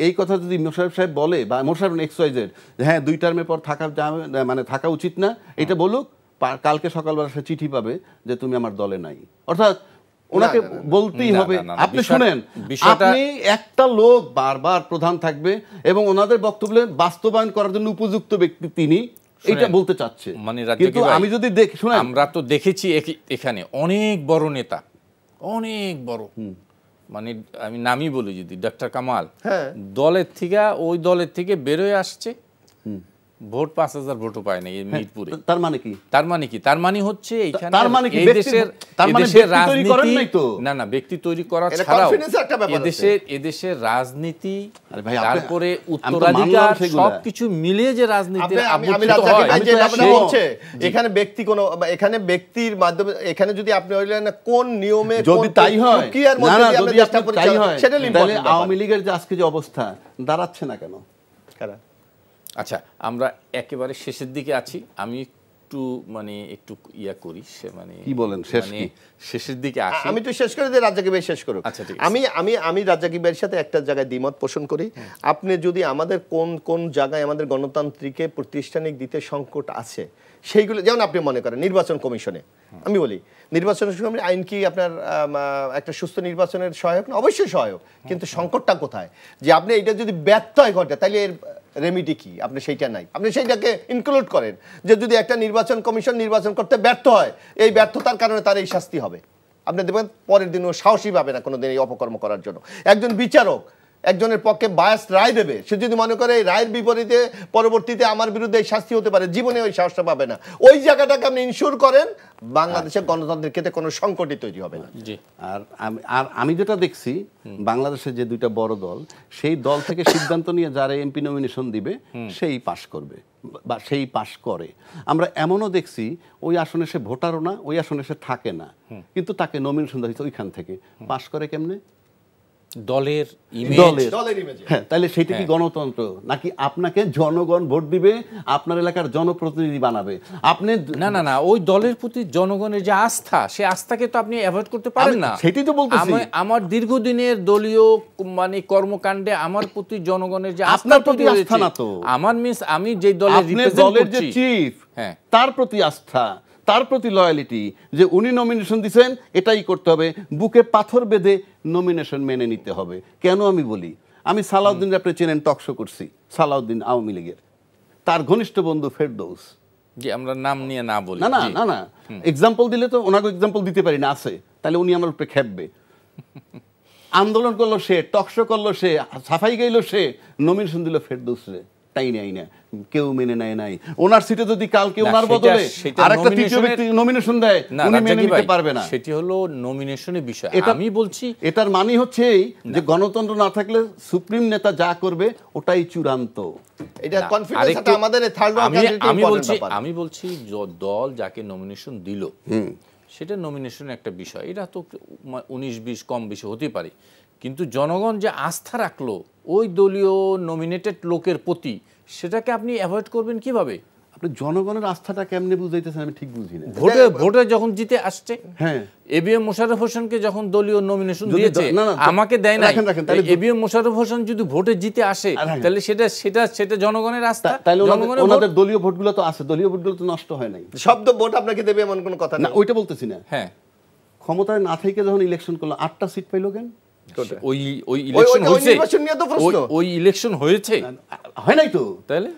এই কথা যদি মোশাররফ সাহেব বলে বা মোশাররফ এক্সওয়াইজেড, হ্যাঁ 2 টার্মের পর থাকা উচিত না, এটা বলুক, কালকে সকালবেলা সে চিঠি পাবে যে তুমি আমার দলে নাই, অর্থাৎ ওনাকে বলতেই হবে। আপনি শুনেন, আপনি একটা লোক বারবার প্রধান থাকবে এবং ওনাদের বক্তব্য বাস্তবায়ন করার জন্য উপযুক্ত ব্যক্তি তিনি, এটা বলতে চাচ্ছে। মানে কিন্তু আমি যদি দেখি, শুনেন, আমরা তো দেখেছি এখানে অনেক বড় নেতা, অনেক বড়, মানে আমি নামই বলি যদি, ডক্টর কামাল ওই দলের থেকে বেরোয় আসছে, ভোট 5000 ভোটও পায় না এই মিরপুরে। তার মানে কি? তার মানে হচ্ছে এইখানে এই দেশের রাজনীতি, না ব্যক্তি তৈরি করা ছাড়াও এদেশের রাজনীতি, তারপরে উত্তরাধিকার, সবকিছু মিলিয়ে যে রাজনীতি এখানে ব্যক্তি কোন, এখানে ব্যক্তির মাধ্যমে, এখানে যদি আপনি হইলেন কোন নিয়মে, যদি তাই হয়, তাহলে আওয়ামী লীগের যে আজকে যে অবস্থা দাঁড়াচ্ছে না কেন? আচ্ছা, আমরা একেবারে শেষের দিকে আছি, আমি একটু ইয়া করি, মানে কি বলেন, শেষের দিকে আসি, আমি তো শেষ করে দিই, রাজ্জাকি ভাই শেষ করুক। আচ্ছা, আমি রাজ্জাকি ভাইয়ের সাথে একটা জায়গায় দ্বিমত পোষণ করি। আপনি যদি আমাদের কোন জায়গায় আমাদের গণতান্ত্রিকে প্রাতিষ্ঠানিক দিতে সংকট আছে সেইগুলো, যেমন আপনি মনে করেন নির্বাচন কমিশনে, আমি বলি নির্বাচন কমিশন আইন কি আপনার একটা সুস্থ নির্বাচনের সহায়ক না? অবশ্যই সহায়ক, কিন্তু সংকটটা কোথায়? যে আপনি এটা যদি ব্যত্যয় ঘটে তাহলে এর রেমিডি কি? আপনি সেইটা নাই, আপনি সেইটাকে ইনক্লুড করেন যে যদি একটা নির্বাচন কমিশন নির্বাচন করতে ব্যর্থ হয়, এই ব্যর্থতার কারণে তার এই শাস্তি হবে। আপনি দেখবেন পরের দিন ও সাহসী পাবে না কোনোদিন এই অপকর্ম করার জন্য। একজন বিচারক একজনের পক্ষে বায়াস রায় দেবে, সে যদি মনে করে এই রায়ের বিপরীতে পরবর্তীতে আমার বিরুদ্ধে এই শাস্তি হতে পারে, জীবনে ওই সাহসটা পাবে না। ওই জায়গাটাকে আপনি ইনশিওর করেন, বাংলাদেশের গণতন্ত্রের ক্ষেত্রে কোনো সংকটই তৈরি হবে না। আর আমি যেটা দেখছি, বাংলাদেশের যে দুইটা বড় দল, সেই দল থেকে সিদ্ধান্ত নিয়ে যারা এমপি নমিনেশন দিবে সেই পাশ করবে বা সেই পাশ করে। আমরা এমনও দেখছি ওই আসনে সে ভোটারও না, ওই আসনে সে থাকে না, কিন্তু তাকে নমিনেশন দেওয়া হয়েছে ওইখান থেকে। পাশ করে কেমনে? দলের ইমেজ। হ্যাঁ, তাহলে সেটা কি গণতন্ত্র নাকি? আপনাকে জনগণ ভোট দিবে, আপনার এলাকার জনপ্রতিনিধি বানাবে। আপনি না, ওই দলের প্রতি জনগণের যে আস্থা, সে আস্থাকে তো আপনি অ্যাভয়েড করতে পারেন না। সেটাই তো বলতেছি। আমার দীর্ঘদিনের দলীয় মানে কর্মকাণ্ডে আমার প্রতি জনগণের যে আপনার প্রতি আস্থা না তো, আমার আমি যে দলের রিপ্রেজেন্ট যে করছি, চিফ, হ্যাঁ, তার প্রতি আস্থা, তার প্রতি লয়ালিটি, যে উনি নমিনেশন দিবেন এটাই করতে হবে, বুকে পাথর বেঁধে নমিনেশন মেনে নিতে হবে। কেন আমি বলি, আমি সালাউদ্দিন, আপনি চেনেন, টকশো করছি, সালাউদ্দিন আওয়ামী লীগের, তার ঘনিষ্ঠ বন্ধু ফেরদৌস, যে আমরা নাম নিয়ে না বলি, না এক্সাম্পল দিলে তো ওনাকে এক্সাম্পল দিতে পারি না, আছে, তাহলে উনি আমার উপরে খেপবে। আন্দোলন করলো সে, টকশো করলো সে, সাফাই গাইলো সে, নমিনেশন দিল ফেরদৌস রে, তাই নাই, কেউ মেনে নেয় নাই। ওনার সিটে যদি কালকে ওনার বদলে আরেকটা তৃতীয় ব্যক্তি নমিনেশন দেয়, উনি মেনে নিতে পারবে না। সেটি হলো নমিনেশনের বিষয়। আমি বলছি এটার মানে হচ্ছে এই যে গণতন্ত্র না থাকলে সুপ্রিম নেতা যা করবে ওটাই চূড়ান্ত। এটা কনফিডেন্সটা আমাদের থার্ড আমি বলছি দল যাকে নমিনেশন দিল সেটা নমিনেশনের একটা বিষয়, এটা তো 19-20 কম বেশি হতে পারে, কিন্তু জনগণ যে আস্থা রাখলো ওই দলীয় নমিনেটেড লোকের প্রতি, সেটাকে আপনি অ্যাভয়েড করবেন কিভাবে? আপনি জনগণের আস্থাটা কেমনে বুঝাইতেছেন আমি ঠিক বুঝি না। ভোটে যখন জিতে আসছে, হ্যাঁ, এবিএম মোশাররফ হোসেনকে যখন দলীয় নমিনেশন দিয়েছে, আমাকে দেয় না, এবিএম মোশাররফ হোসেন যদি ভোটে জিতে আসে, তাহলে সেটা জনগণের আস্থা। তাহলে ওনাদের দলীয় ভোটগুলো তো আছে, দলীয় ভোটগুলো তো নষ্ট হয় নাই। শব্দ ভোট আপনাকে দেবে এমন কোনো কথা না, ওইটা বলতেছি না। হ্যাঁ, ক্ষমতায় না থেকে যখন ইলেকশন করলো 8টা সিট পাইলো কেন? ওই ইলেকশন হয়েছে, হয় নাই তো, তাহলে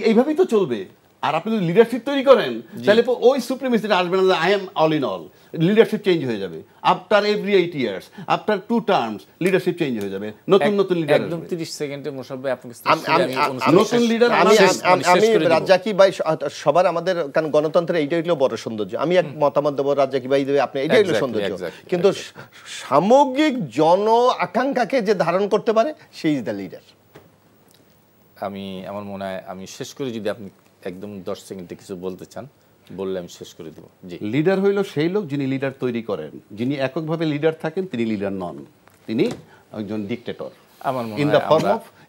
এইভাবেই তো চলবে। আর আপনি যদি লিডারশিপ তৈরি করেন, তাহলে ওই সুপ্রিমেসিটা আসবে না, I am all in all. Leadership change হয়ে যাবে after every 8 years, after 2 terms leadership change হয়ে যাবে, নতুন লিডার। একদম 30 সেকেন্ডে মোশাররফ ভাই আপনাকে নতুন লিডার। আমি রাজ্জাকি ভাই, সবার আমাদের কারণ গণতন্ত্রের এইটাই হলো বড় সৌন্দর্য। আমি এক মতামত দেবো, রাজ্জাকি ভাই দেবে, আপনি এইটাই হলো সৌন্দর্য। কিন্তু সামগ্রিক জন আকাঙ্ক্ষাকে যে ধারণ করতে পারে, সেই ইজ দ্য লিডার। আমার মনে হয় আমি শেষ করে, যদি আপনি একদম 10 সেকেন্ডে কিছু বলতে চান বললে আমি শেষ করে দেব। জি, লিডার হইল সেই লোক যিনি লিডার তৈরি করেন। যিনি এককভাবে লিডার থাকেন তিনি লিডার নন, তিনি একজন ডিক্টেটর। আমার মনে হয়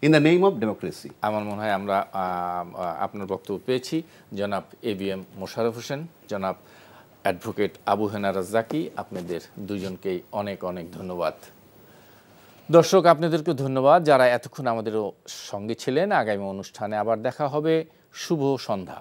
in the name of democracy. আমার মনে হয় আমরা আপনার বক্তব্য পেয়েছি। জনাব এবিএম মোশাররফ হোসেন, জনাব অ্যাডভোকেট আবু হেনা রাজ্জাকি, আপনাদের দুজনকেই অনেক অনেক ধন্যবাদ। দর্শক, আপনাদেরকে ধন্যবাদ যারা এতক্ষণ আমাদের সঙ্গে ছিলেন। আগামী অনুষ্ঠানে আবার দেখা হবে। শুভ সন্ধ্যা।